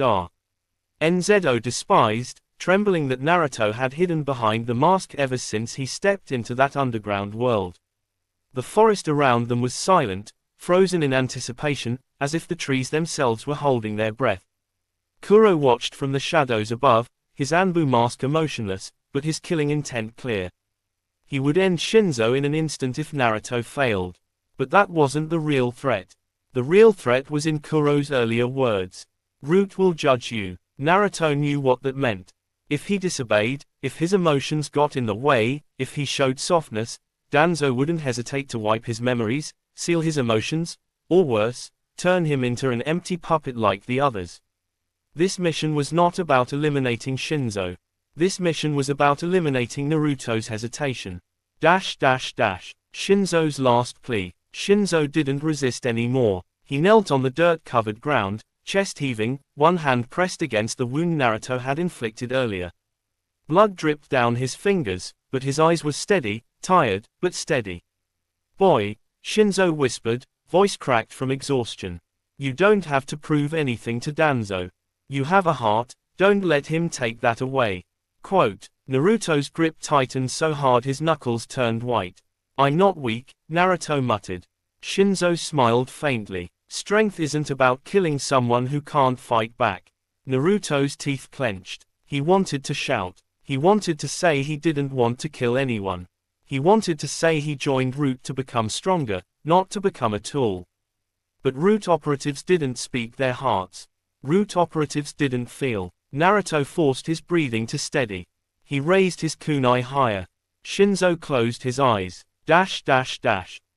Nzo despised, trembling that Naruto had hidden behind the mask ever since he stepped into that underground world. The forest around them was silent, frozen in anticipation, as if the trees themselves were holding their breath. Kuro watched from the shadows above, his ANBU mask motionless, but his killing intent clear. He would end Shinzo in an instant if Naruto failed. But that wasn't the real threat. The real threat was in Kuro's earlier words. Root will judge you. Naruto knew what that meant. If he disobeyed, if his emotions got in the way, if he showed softness, Danzo wouldn't hesitate to wipe his memories, seal his emotions, or worse, turn him into an empty puppet like the others. This mission was not about eliminating Shinzo. This mission was about eliminating Naruto's hesitation. Shinzo's last plea. Shinzo didn't resist anymore. He knelt on the dirt-covered ground, chest heaving, one hand pressed against the wound Naruto had inflicted earlier. Blood dripped down his fingers, but his eyes were steady, tired, but steady. Boy, Shinzo whispered, voice cracked from exhaustion. You don't have to prove anything to Danzo. You have a heart, don't let him take that away. Quote, Naruto's grip tightened so hard his knuckles turned white. I'm not weak, Naruto muttered. Shinzo smiled faintly. Strength isn't about killing someone who can't fight back. Naruto's teeth clenched. He wanted to shout. He wanted to say he didn't want to kill anyone. He wanted to say he joined Root to become stronger, not to become a tool. But Root operatives didn't speak their hearts. Root operatives didn't feel. Naruto forced his breathing to steady. He raised his kunai higher. Shinzo closed his eyes.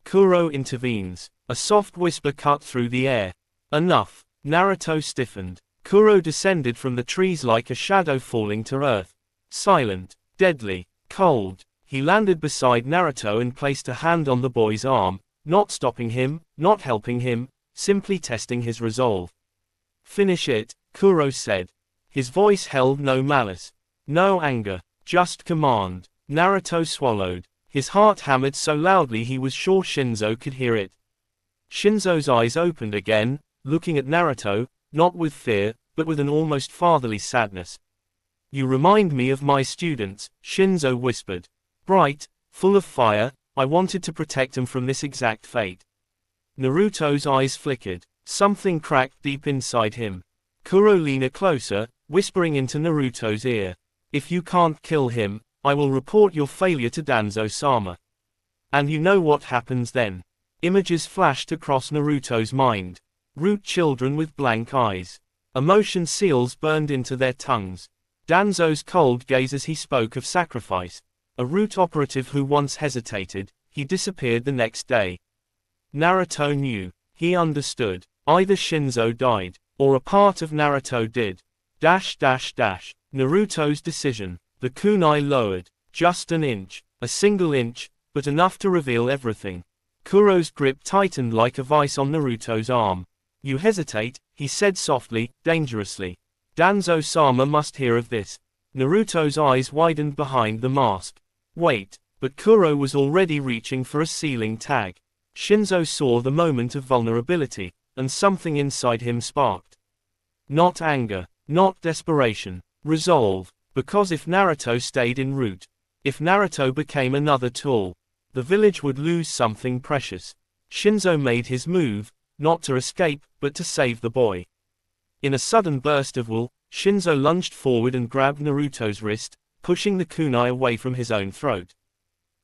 Kuro intervenes. A soft whisper cut through the air. Enough. Naruto stiffened. Kuro descended from the trees like a shadow falling to earth. Silent, deadly, cold. He landed beside Naruto and placed a hand on the boy's arm, not stopping him, not helping him, simply testing his resolve. Finish it, Kuro said. His voice held no malice, no anger, just command. Naruto swallowed. His heart hammered so loudly he was sure Shinzo could hear it. Shinzo's eyes opened again, looking at Naruto, not with fear, but with an almost fatherly sadness. You remind me of my students, Shinzo whispered. Bright, full of fire, I wanted to protect them from this exact fate. Naruto's eyes flickered. Something cracked deep inside him. Kuro leaned closer, whispering into Naruto's ear. If you can't kill him, I will report your failure to Danzo-sama. And you know what happens then. Images flashed across Naruto's mind. Root children with blank eyes. Emotion seals burned into their tongues. Danzo's cold gaze as he spoke of sacrifice. A Root operative who once hesitated, he disappeared the next day. Naruto knew. He understood. Either Shinzo died, or a part of Naruto did. Naruto's decision. The kunai lowered. Just an inch. A single inch, but enough to reveal everything. Kuro's grip tightened like a vice on Naruto's arm. You hesitate, he said softly, dangerously. Danzo-sama must hear of this. Naruto's eyes widened behind the mask. Wait, but Kuro was already reaching for a ceiling tag. Shinzo saw the moment of vulnerability, and something inside him sparked. Not anger, not desperation, resolve, because if Naruto stayed in Root, if Naruto became another tool, the village would lose something precious. Shinzo made his move, not to escape, but to save the boy. In a sudden burst of will, Shinzo lunged forward and grabbed Naruto's wrist, pushing the kunai away from his own throat.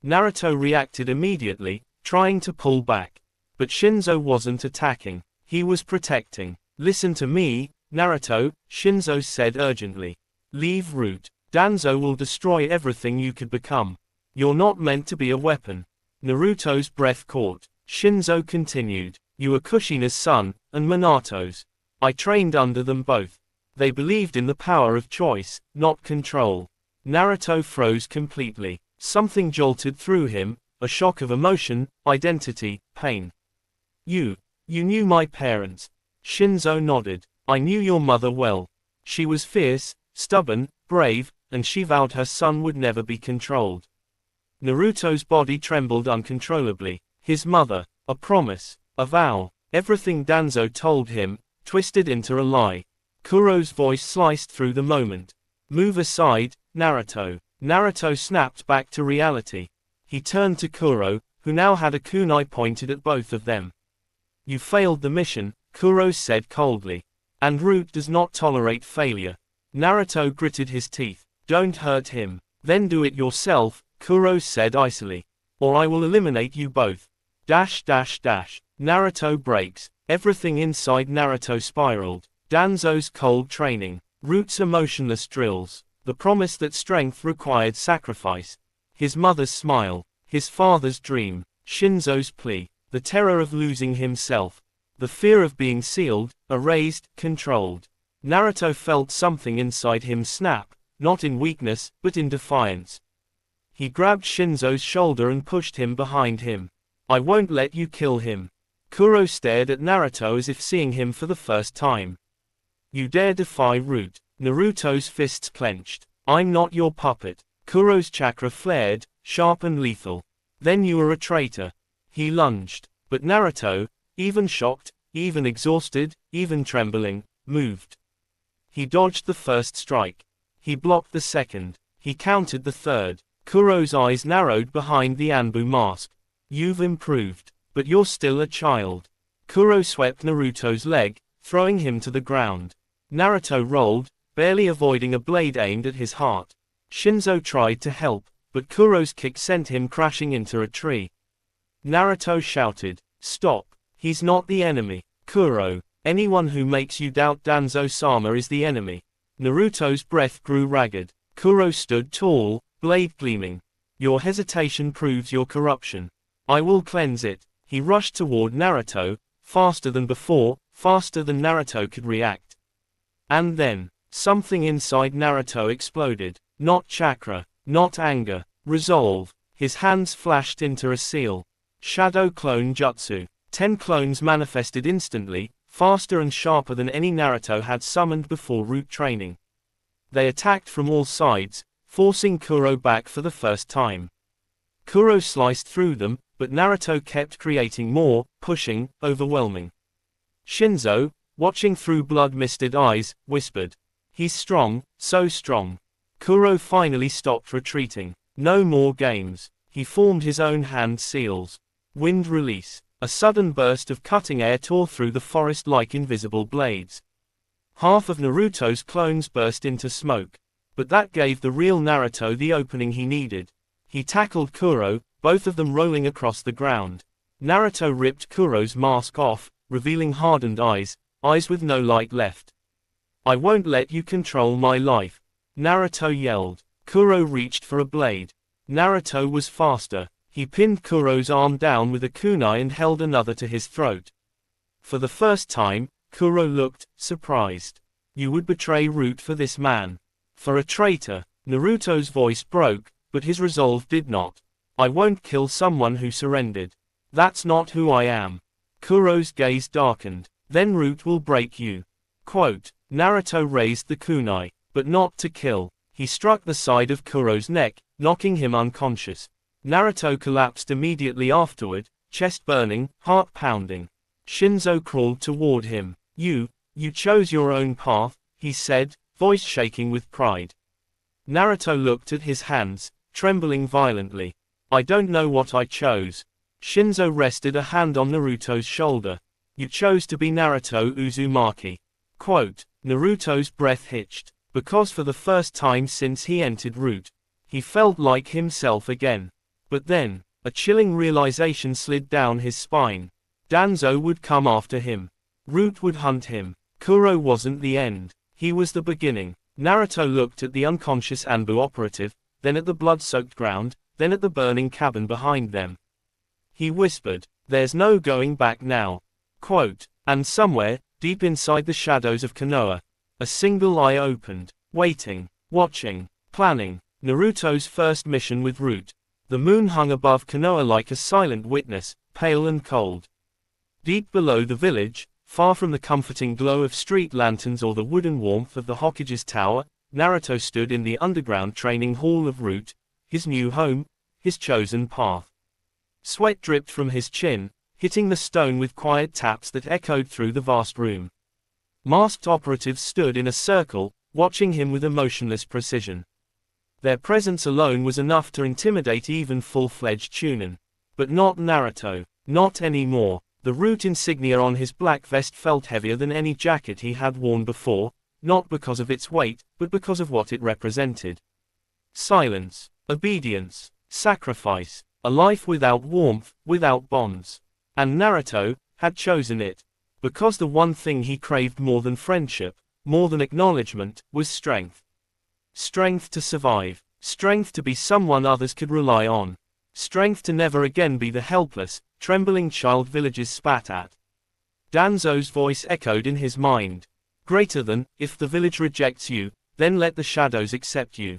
Naruto reacted immediately, trying to pull back. But Shinzo wasn't attacking, he was protecting. Listen to me, Naruto, Shinzo said urgently. Leave Root. Danzo will destroy everything you could become. You're not meant to be a weapon. Naruto's breath caught. Shinzo continued. You were Kushina's son, and Minato's. I trained under them both. They believed in the power of choice, not control. Naruto froze completely. Something jolted through him, a shock of emotion, identity, pain. You knew my parents. Shinzo nodded. I knew your mother well. She was fierce, stubborn, brave, and she vowed her son would never be controlled. Naruto's body trembled uncontrollably. His mother, a promise, a vow, everything Danzo told him, twisted into a lie. Kuro's voice sliced through the moment. Move aside, Naruto. Naruto snapped back to reality. He turned to Kuro, who now had a kunai pointed at both of them. You failed the mission, Kuro said coldly. And Root does not tolerate failure. Naruto gritted his teeth. Don't hurt him. Then do it yourself, Kuro said icily. Or I will eliminate you both. Naruto breaks. Everything inside Naruto spiraled. Danzo's cold training. Root's emotionless drills. The promise that strength required sacrifice. His mother's smile. His father's dream. Shinzo's plea. The terror of losing himself. The fear of being sealed, erased, controlled. Naruto felt something inside him snap, not in weakness, but in defiance. He grabbed Shinzo's shoulder and pushed him behind him. I won't let you kill him. Kuro stared at Naruto as if seeing him for the first time. You dare defy Root. Naruto's fists clenched. I'm not your puppet. Kuro's chakra flared, sharp and lethal. Then you are a traitor. He lunged. But Naruto, even shocked, even exhausted, even trembling, moved. He dodged the first strike. He blocked the second. He countered the third. Kuro's eyes narrowed behind the ANBU mask. You've improved, but you're still a child. Kuro swept Naruto's leg, throwing him to the ground. Naruto rolled, barely avoiding a blade aimed at his heart. Shinzo tried to help, but Kuro's kick sent him crashing into a tree. Naruto shouted, Stop, he's not the enemy. Kuro, anyone who makes you doubt Danzo-sama is the enemy. Naruto's breath grew ragged. Kuro stood tall, blade gleaming. Your hesitation proves your corruption. I will cleanse it. He rushed toward Naruto, faster than before, faster than Naruto could react. And then, something inside Naruto exploded. Not chakra, not anger, resolve. His hands flashed into a seal. Shadow Clone Jutsu. 10 clones manifested instantly, faster and sharper than any Naruto had summoned before root training. They attacked from all sides, forcing Kuro back for the first time. Kuro sliced through them, but Naruto kept creating more, pushing, overwhelming. Shinzo, watching through blood-misted eyes, whispered. He's strong, so strong. Kuro finally stopped retreating. No more games. He formed his own hand seals. Wind release. A sudden burst of cutting air tore through the forest like invisible blades. Half of Naruto's clones burst into smoke. But that gave the real Naruto the opening he needed. He tackled Kuro, both of them rolling across the ground. Naruto ripped Kuro's mask off, revealing hardened eyes with no light left. I won't let you control my life. Naruto yelled. Kuro reached for a blade. Naruto was faster. He pinned Kuro's arm down with a kunai and held another to his throat. For the first time, Kuro looked surprised. You would betray Root for this man. For a traitor. Naruto's voice broke, but his resolve did not. I won't kill someone who surrendered. That's not who I am. Kuro's gaze darkened. Then Root will break you. Quote, Naruto raised the kunai, but not to kill. He struck the side of Kuro's neck, knocking him unconscious. Naruto collapsed immediately afterward, chest burning, heart pounding. Shinzo crawled toward him. You chose your own path, he said, voice shaking with pride. Naruto looked at his hands, trembling violently. I don't know what I chose. Shinzo rested a hand on Naruto's shoulder. You chose to be Naruto Uzumaki. Quote, Naruto's breath hitched, because for the first time since he entered Root, he felt like himself again. But then, a chilling realization slid down his spine. Danzo would come after him. Root would hunt him. Kuro wasn't the end. He was the beginning. Naruto looked at the unconscious ANBU operative, then at the blood-soaked ground, then at the burning cabin behind them. He whispered, there's no going back now. Quote, and somewhere, deep inside the shadows of Konoha, a single eye opened, waiting, watching, planning, Naruto's first mission with Root. The moon hung above Konoha like a silent witness, pale and cold. Deep below the village, far from the comforting glow of street lanterns or the wooden warmth of the Hokage's tower, Naruto stood in the underground training hall of Root, his new home, his chosen path. Sweat dripped from his chin, hitting the stone with quiet taps that echoed through the vast room. Masked operatives stood in a circle, watching him with emotionless precision. Their presence alone was enough to intimidate even full-fledged Chunin. But not Naruto. Not anymore. The Root insignia on his black vest felt heavier than any jacket he had worn before, not because of its weight, but because of what it represented. Silence, obedience, sacrifice, a life without warmth, without bonds. And Naruto had chosen it. Because the one thing he craved more than friendship, more than acknowledgement, was strength. Strength to survive. Strength to be someone others could rely on. Strength to never again be the helpless, trembling child villages spat at. Danzo's voice echoed in his mind. Greater than, if the village rejects you, then let the shadows accept you.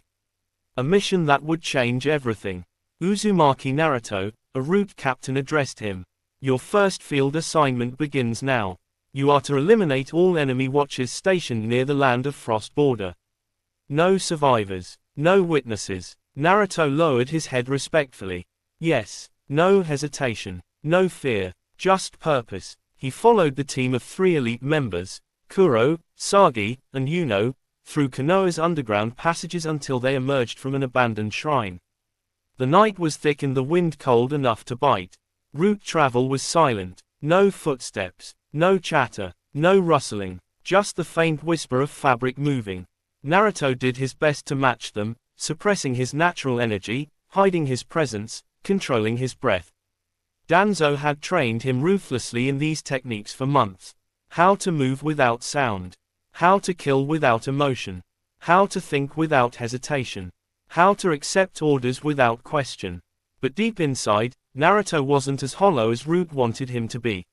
A mission that would change everything. Uzumaki Naruto, a Root captain addressed him. Your first field assignment begins now. You are to eliminate all enemy watchers stationed near the Land of Frost border. No survivors. No witnesses. Naruto lowered his head respectfully. Yes. No hesitation. No fear. Just purpose. He followed the team of 3 elite members, Kuro, Sagi, and Yuno, through Konoha's underground passages until they emerged from an abandoned shrine. The night was thick and the wind cold enough to bite. Route travel was silent. No footsteps. No chatter. No rustling. Just the faint whisper of fabric moving. Naruto did his best to match them, suppressing his natural energy, hiding his presence, controlling his breath. Danzo had trained him ruthlessly in these techniques for months. How to move without sound. How to kill without emotion. How to think without hesitation. How to accept orders without question. But deep inside, Naruto wasn't as hollow as Root wanted him to be.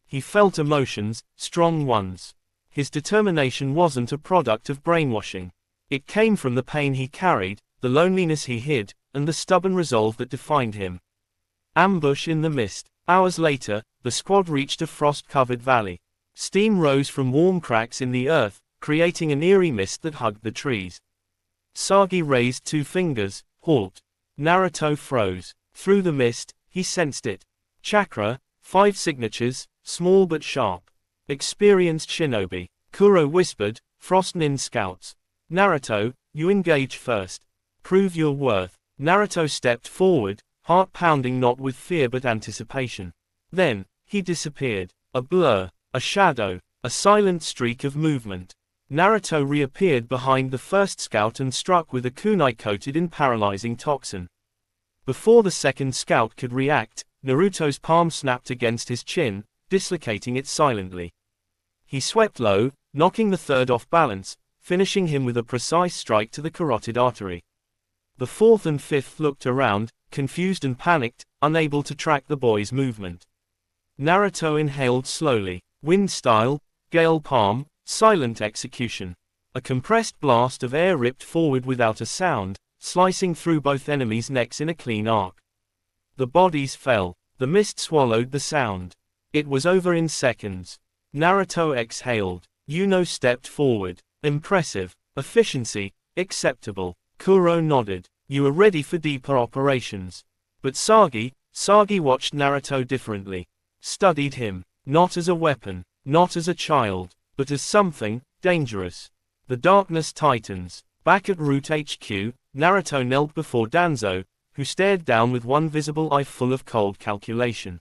He felt emotions, strong ones. His determination wasn't a product of brainwashing. It came from the pain he carried, the loneliness he hid, and the stubborn resolve that defined him. Ambush in the mist. Hours later, the squad reached a frost-covered valley. Steam rose from warm cracks in the earth, creating an eerie mist that hugged the trees. Sagi raised 2 fingers, halt. Naruto froze. Through the mist, he sensed it. Chakra, 5 signatures, small but sharp. Experienced shinobi. Kuro whispered, Frost Nin scouts. Naruto, you engage first. Prove your worth. Naruto stepped forward, heart pounding not with fear but anticipation. Then, he disappeared. A blur, a shadow, a silent streak of movement. Naruto reappeared behind the first scout and struck with a kunai coated in paralyzing toxin. Before the second scout could react, Naruto's palm snapped against his chin, dislocating it silently. He swept low, knocking the third off balance, finishing him with a precise strike to the carotid artery. The fourth and fifth looked around, confused and panicked, unable to track the boy's movement. Naruto inhaled slowly. Wind style, gale palm, silent execution. A compressed blast of air ripped forward without a sound, slicing through both enemies' necks in a clean arc. The bodies fell. The mist swallowed the sound. It was over in seconds. Naruto exhaled. Yuno stepped forward. Impressive. Efficiency. Acceptable. Kuro nodded. You are ready for deeper operations. But Sagi watched Naruto differently. Studied him. Not as a weapon. Not as a child. But as something dangerous. The darkness tightens. Back at Root HQ, Naruto knelt before Danzo, who stared down with one visible eye full of cold calculation.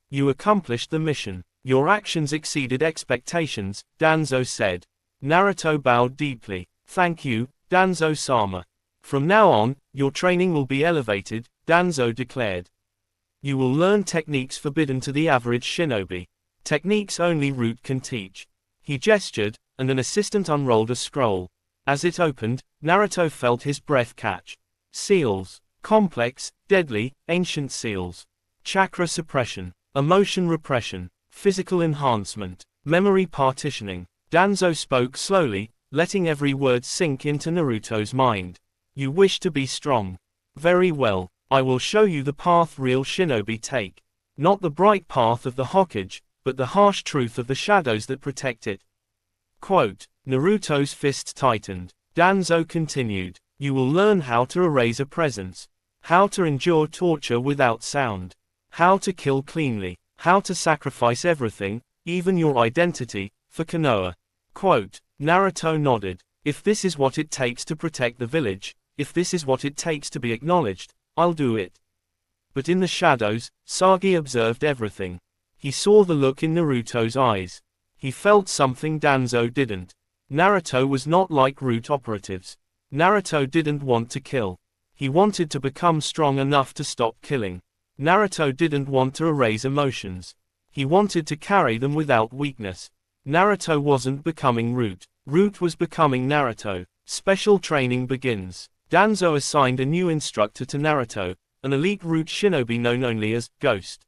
You accomplished the mission. Your actions exceeded expectations, Danzo said. Naruto bowed deeply. Thank you, Danzo-sama. From now on, your training will be elevated, Danzo declared. You will learn techniques forbidden to the average shinobi. Techniques only Root can teach. He gestured, and an assistant unrolled a scroll. As it opened, Naruto felt his breath catch. Seals. Complex, deadly, ancient seals. Chakra suppression. Emotion repression. Physical enhancement. Memory partitioning. Danzo spoke slowly, letting every word sink into Naruto's mind. You wish to be strong. Very well. I will show you the path real shinobi take. Not the bright path of the Hokage, but the harsh truth of the shadows that protect it. Quote, Naruto's fists tightened. Danzo continued, you will learn how to erase a presence. How to endure torture without sound. How to kill cleanly. How to sacrifice everything, even your identity, for Konoha. Quote, Naruto nodded. If this is what it takes to protect the village, if this is what it takes to be acknowledged, I'll do it. But in the shadows, Sagi observed everything. He saw the look in Naruto's eyes. He felt something Danzo didn't. Naruto was not like root operatives. Naruto didn't want to kill. He wanted to become strong enough to stop killing. Naruto didn't want to erase emotions. He wanted to carry them without weakness. Naruto wasn't becoming Root. Root was becoming Naruto. Special training begins. Danzo assigned a new instructor to Naruto, an elite Root shinobi known only as Ghost.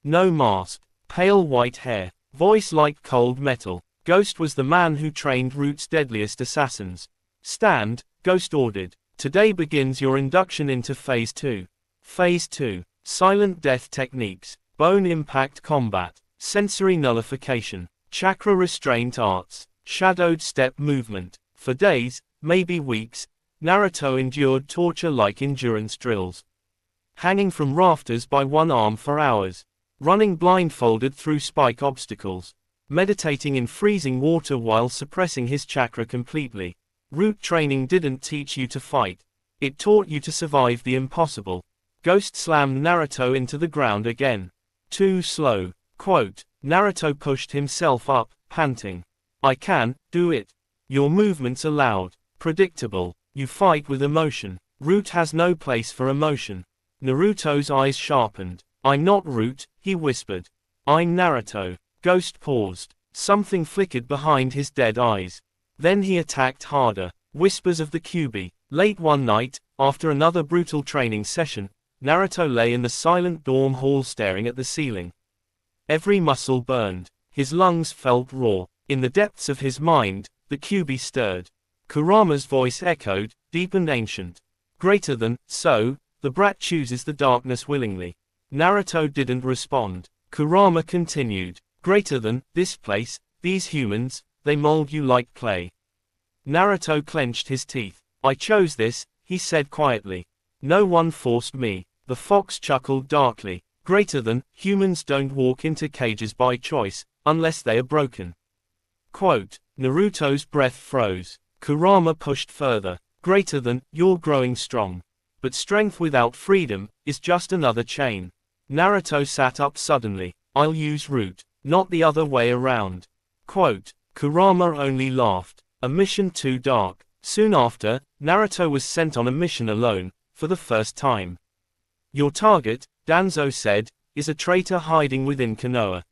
No mask, pale white hair, voice like cold metal. Ghost was the man who trained Root's deadliest assassins. Stand, Ghost ordered. Today begins your induction into Phase 2. Phase 2. Silent death techniques, bone impact combat, sensory nullification, chakra restraint arts, shadowed step movement. For days, maybe weeks, Naruto endured torture-like endurance drills. Hanging from rafters by one arm for hours. Running blindfolded through spike obstacles. Meditating in freezing water while suppressing his chakra completely. Root training didn't teach you to fight. It taught you to survive the impossible. Ghost slammed Naruto into the ground again. Too slow. Quote, Naruto pushed himself up, panting. I can do it. Your movements are loud, predictable. You fight with emotion. Root has no place for emotion. Naruto's eyes sharpened. I'm not Root, he whispered. I'm Naruto. Ghost paused. Something flickered behind his dead eyes. Then he attacked harder. Whispers of the Kyuubi. Late one night, after another brutal training session, Naruto lay in the silent dorm hall staring at the ceiling. Every muscle burned. His lungs felt raw. In the depths of his mind, the Kyuubi stirred. Kurama's voice echoed, deep and ancient. Greater than, so, the brat chooses the darkness willingly. Naruto didn't respond. Kurama continued. Greater than, this place, these humans, they mold you like clay. Naruto clenched his teeth. I chose this, he said quietly. No one forced me. The fox chuckled darkly. Greater than, humans don't walk into cages by choice, unless they are broken. Quote, Naruto's breath froze. Kurama pushed further. Greater than, you're growing strong. But strength without freedom, is just another chain. Naruto sat up suddenly. I'll use Root, not the other way around. Quote, Kurama only laughed. A mission too dark. Soon after, Naruto was sent on a mission alone, for the first time. Your target, Danzo said, is a traitor hiding within Konoha.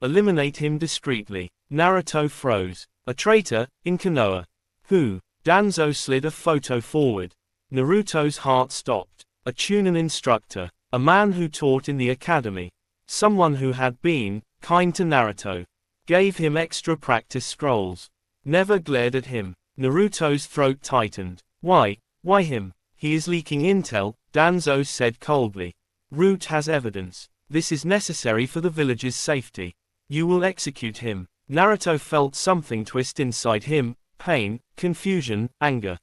Eliminate him discreetly. Naruto froze. A traitor, in Konoha. Who? Danzo slid a photo forward. Naruto's heart stopped. A Chunin instructor. A man who taught in the academy. Someone who had been kind to Naruto. Gave him extra practice scrolls. Never glared at him. Naruto's throat tightened. Why him? He is leaking intel, Danzo said coldly. Root has evidence. This is necessary for the village's safety. You will execute him. Naruto felt something twist inside him, pain, confusion, anger.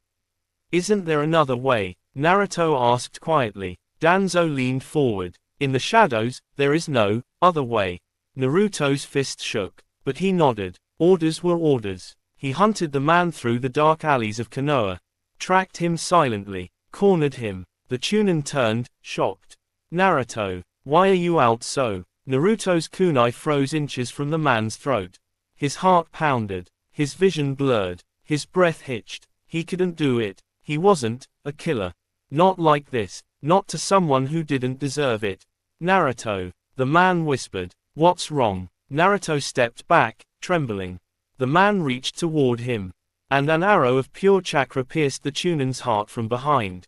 Isn't there another way? Naruto asked quietly. Danzo leaned forward. In the shadows, there is no other way. Naruto's fist shook, but he nodded. Orders were orders. He hunted the man through the dark alleys of Konoha. Tracked him silently. Cornered him. The Chunin turned, shocked. Naruto, why are you out so? Naruto's kunai froze inches from the man's throat. His heart pounded. His vision blurred. His breath hitched. He couldn't do it. He wasn't a killer. Not like this. Not to someone who didn't deserve it. Naruto, the man whispered. What's wrong? Naruto stepped back, trembling. The man reached toward him. And an arrow of pure chakra pierced the Chunin's heart from behind.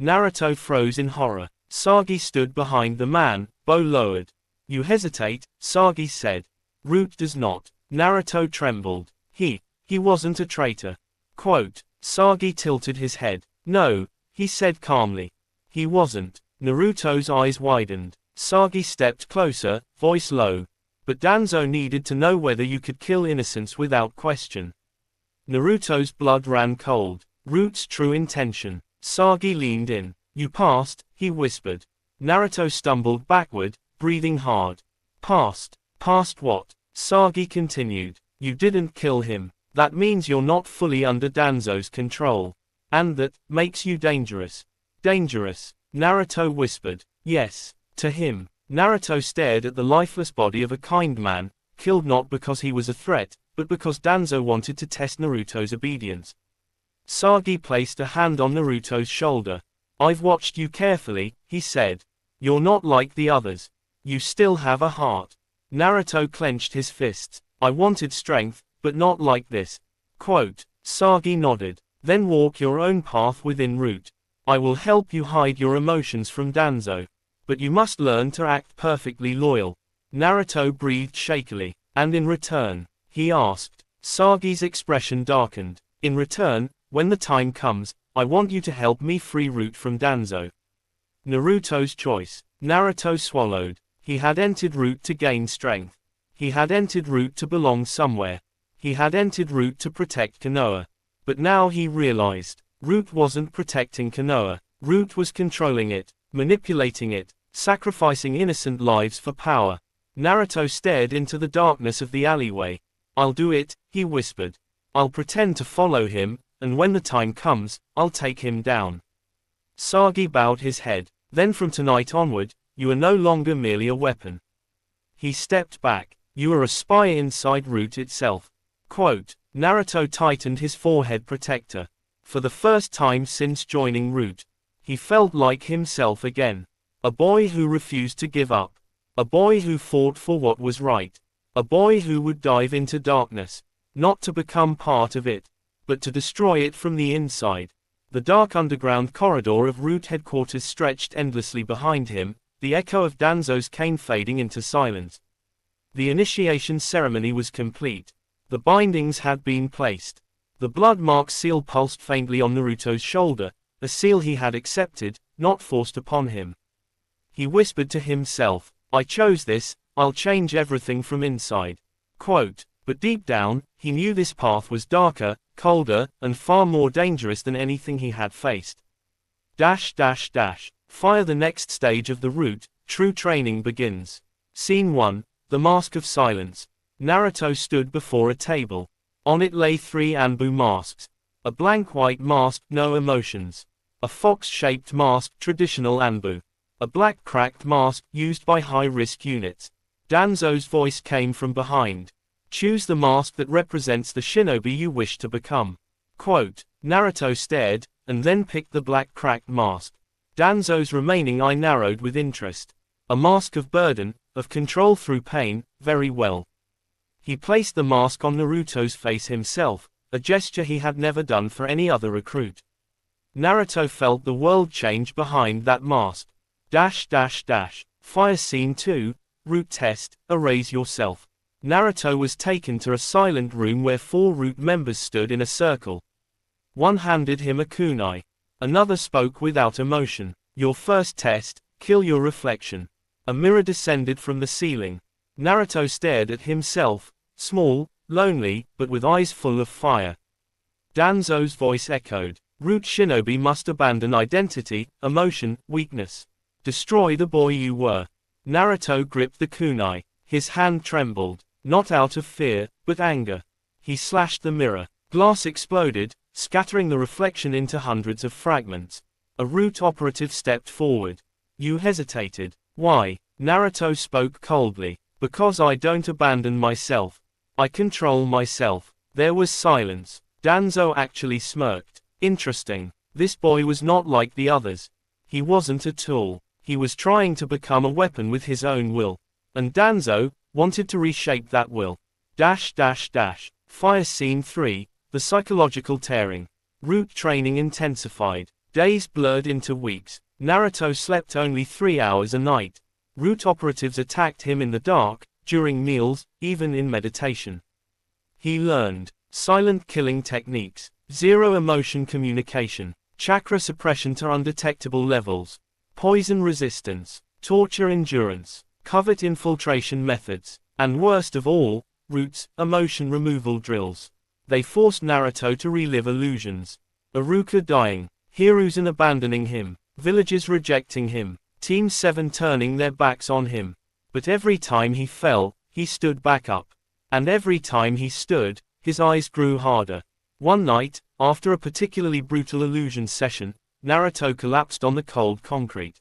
Naruto froze in horror. Sagi stood behind the man, bow lowered. You hesitate, Sagi said. Root does not. Naruto trembled. He wasn't a traitor. Quote, Sagi tilted his head. No, he said calmly. He wasn't. Naruto's eyes widened. Sagi stepped closer, voice low. But Danzo needed to know whether you could kill innocence without question. Naruto's blood ran cold. Root's true intention. Sagi leaned in. You passed, he whispered. Naruto stumbled backward, breathing hard. Passed. Passed what? Sagi continued. You didn't kill him. That means you're not fully under Danzo's control. And that makes you dangerous. Dangerous, Naruto whispered. Yes, to him. Naruto stared at the lifeless body of a kind man, killed not because he was a threat, but because Danzo wanted to test Naruto's obedience. Sagi placed a hand on Naruto's shoulder. I've watched you carefully, he said. You're not like the others. You still have a heart. Naruto clenched his fists. I wanted strength, but not like this. Quote. Sagi nodded. Then walk your own path within Root. I will help you hide your emotions from Danzo. But you must learn to act perfectly loyal. Naruto breathed shakily. And in return? He asked. Sagi's expression darkened. In return, when the time comes, I want you to help me free Root from Danzo. Naruto's choice. Naruto swallowed. He had entered Root to gain strength. He had entered Root to belong somewhere. He had entered Root to protect Konoha. But now he realized, Root wasn't protecting Konoha. Root was controlling it, manipulating it, sacrificing innocent lives for power. Naruto stared into the darkness of the alleyway. I'll do it, he whispered. I'll pretend to follow him, and when the time comes, I'll take him down. Sagi bowed his head. Then from tonight onward, you are no longer merely a weapon. He stepped back. You are a spy inside Root itself. Quote. Naruto tightened his forehead protector. For the first time since joining Root, he felt like himself again. A boy who refused to give up. A boy who fought for what was right. A boy who would dive into darkness, not to become part of it, but to destroy it from the inside. The dark underground corridor of Root headquarters stretched endlessly behind him, the echo of Danzo's cane fading into silence. The initiation ceremony was complete. The bindings had been placed. The blood-marked seal pulsed faintly on Naruto's shoulder, a seal he had accepted, not forced upon him. He whispered to himself, I chose this, I'll change everything from inside. Quote. But deep down, he knew this path was darker, colder, and far more dangerous than anything he had faced. Fire the next stage of the Root, true training begins. Scene 1, The Mask of Silence. Naruto stood before a table. On it lay 3 ANBU masks. A blank white mask, no emotions. A fox-shaped mask, traditional ANBU. A black cracked mask, used by high-risk units. Danzo's voice came from behind. Choose the mask that represents the shinobi you wish to become. Quote. Naruto stared, and then picked the black cracked mask. Danzo's remaining eye narrowed with interest. A mask of burden, of control through pain, very well. He placed the mask on Naruto's face himself, a gesture he had never done for any other recruit. Naruto felt the world change behind that mask. Fire Scene 2, Root Test, Erase Yourself. Naruto was taken to a silent room where 4 Root members stood in a circle. One handed him a kunai. Another spoke without emotion. Your first test, kill your reflection. A mirror descended from the ceiling. Naruto stared at himself, small, lonely, but with eyes full of fire. Danzo's voice echoed. Root shinobi must abandon identity, emotion, weakness. Destroy the boy you were. Naruto gripped the kunai. His hand trembled. Not out of fear, but anger. He slashed the mirror. Glass exploded, scattering the reflection into hundreds of fragments. A Root operative stepped forward. You hesitated. Why? Naruto spoke coldly. Because I don't abandon myself. I control myself. There was silence. Danzo actually smirked. Interesting. This boy was not like the others. He wasn't a tool. He was trying to become a weapon with his own will. And Danzo wanted to reshape that will. Fire Scene 3, The Psychological Tearing. Root training intensified. Days blurred into weeks. Naruto slept only 3 hours a night. Root operatives attacked him in the dark, during meals, even in meditation. He learned silent killing techniques, zero emotion communication, chakra suppression to undetectable levels, poison resistance, torture endurance, covert infiltration methods, and worst of all, roots, emotion removal drills. They forced Naruto to relive illusions. Iruka dying, Hiruzen abandoning him, villagers rejecting him, Team 7 turning their backs on him. But every time he fell, he stood back up. And every time he stood, his eyes grew harder. One night, after a particularly brutal illusion session, Naruto collapsed on the cold concrete.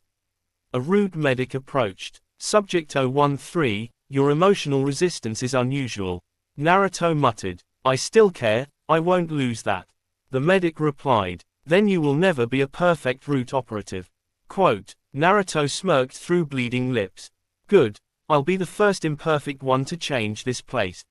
A rude medic approached. Subject 013, your emotional resistance is unusual. Naruto muttered, I still care, I won't lose that. The medic replied, then you will never be a perfect root operative. Quote, Naruto smirked through bleeding lips. Good, I'll be the first imperfect one to change this place.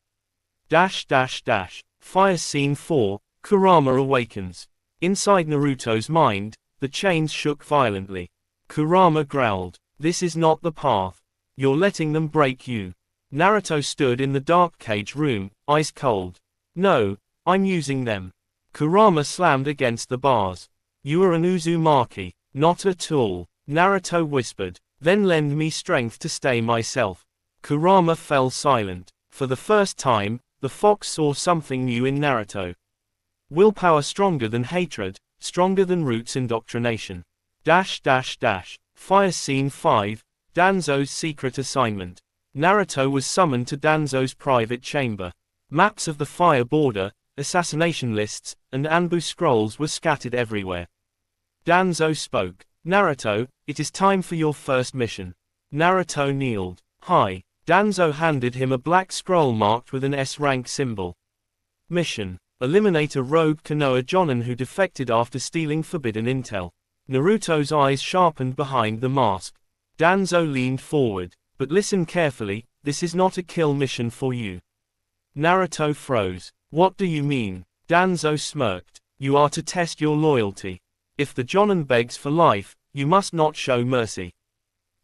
Fire Scene 4, Kurama awakens. Inside Naruto's mind, the chains shook violently. Kurama growled, this is not the path. You're letting them break you. Naruto stood in the dark cage room, ice cold. No, I'm using them. Kurama slammed against the bars. You are an Uzumaki. Not at all. Naruto whispered, then lend me strength to stay myself. Kurama fell silent. For the first time, the fox saw something new in Naruto. Willpower stronger than hatred, stronger than Root's indoctrination. Fire Scene 5, Danzo's secret assignment. Naruto was summoned to Danzo's private chamber. Maps of the fire border, assassination lists, and ANBU scrolls were scattered everywhere. Danzo spoke. Naruto, it is time for your first mission. Naruto kneeled. Hi. Danzo handed him a black scroll marked with an S-rank symbol. Mission. Eliminate a rogue Konoha Jonin who defected after stealing forbidden intel. Naruto's eyes sharpened behind the mask. Danzo leaned forward. But listen carefully, this is not a kill mission for you. Naruto froze. What do you mean? Danzo smirked. You are to test your loyalty. If the Jonin begs for life, you must not show mercy.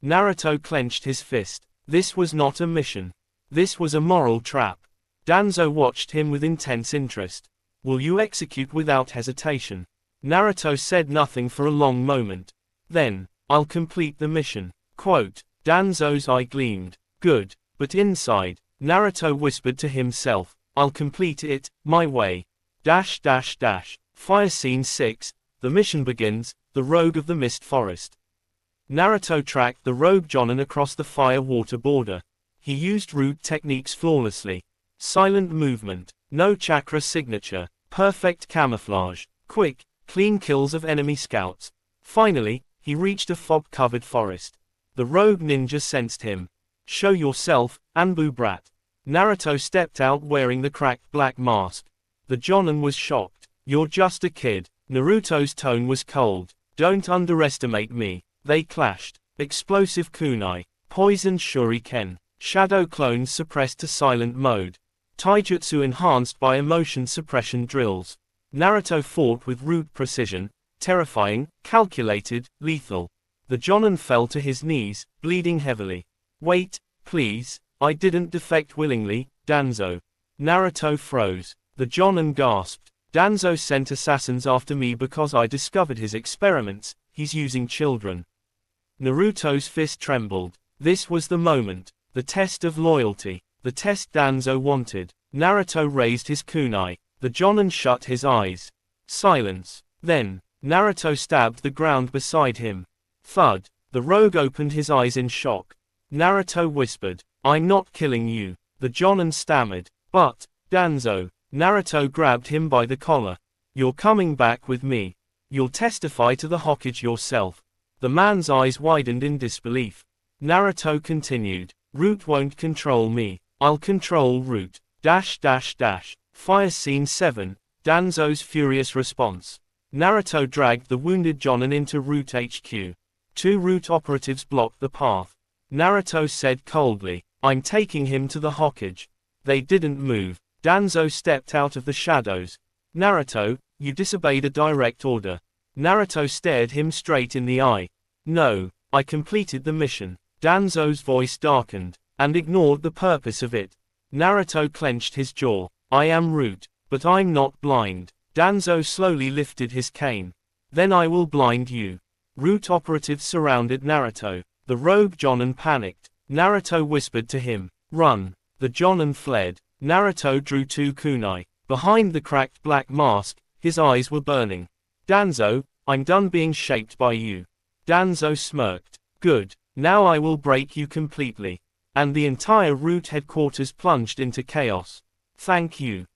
Naruto clenched his fist. This was not a mission. This was a moral trap. Danzo watched him with intense interest. Will you execute without hesitation? Naruto said nothing for a long moment. Then, I'll complete the mission. Quote, Danzo's eye gleamed. Good, but inside, Naruto whispered to himself, I'll complete it, my way. Fire Scene 6, the mission begins, the Rogue of the Mist Forest. Naruto tracked the rogue Jonin across the fire-water border. He used root techniques flawlessly. Silent movement, no chakra signature, perfect camouflage, quick, clean kills of enemy scouts. Finally, he reached a fog-covered forest. The rogue ninja sensed him. Show yourself, ANBU brat. Naruto stepped out wearing the cracked black mask. The Jonin was shocked. You're just a kid. Naruto's tone was cold. Don't underestimate me. They clashed. Explosive kunai, poisoned shuriken, shadow clones suppressed to silent mode. Taijutsu enhanced by emotion suppression drills. Naruto fought with root precision, terrifying, calculated, lethal. The Jonin fell to his knees, bleeding heavily. Wait, please, I didn't defect willingly, Danzo. Naruto froze. The Jonin gasped. Danzo sent assassins after me because I discovered his experiments, he's using children. Naruto's fist trembled. This was the moment. The test of loyalty. The test Danzo wanted. Naruto raised his kunai. The Jonin shut his eyes. Silence. Then, Naruto stabbed the ground beside him. Thud. The rogue opened his eyes in shock. Naruto whispered, I'm not killing you. The Jonin stammered. But, Danzo. Naruto grabbed him by the collar. You're coming back with me. You'll testify to the Hokage yourself. The man's eyes widened in disbelief. Naruto continued. Root won't control me. I'll control Root. Fire Scene 7, Danzo's furious response. Naruto dragged the wounded Jonin into Root HQ. 2 Root operatives blocked the path. Naruto said coldly, I'm taking him to the Hokage. They didn't move. Danzo stepped out of the shadows. Naruto, you disobeyed a direct order. Naruto stared him straight in the eye. No, I completed the mission. Danzo's voice darkened, and ignored the purpose of it. Naruto clenched his jaw. I am Root, but I'm not blind. Danzo slowly lifted his cane. Then I will blind you. Root operatives surrounded Naruto. The rogue Jonin panicked. Naruto whispered to him, "Run." The Jonin fled. Naruto drew two kunai. Behind the cracked black mask, his eyes were burning. "Danzo, I'm done being shaped by you." Danzo smirked. "Good. Now I will break you completely." And the entire Root headquarters plunged into chaos. "Thank you."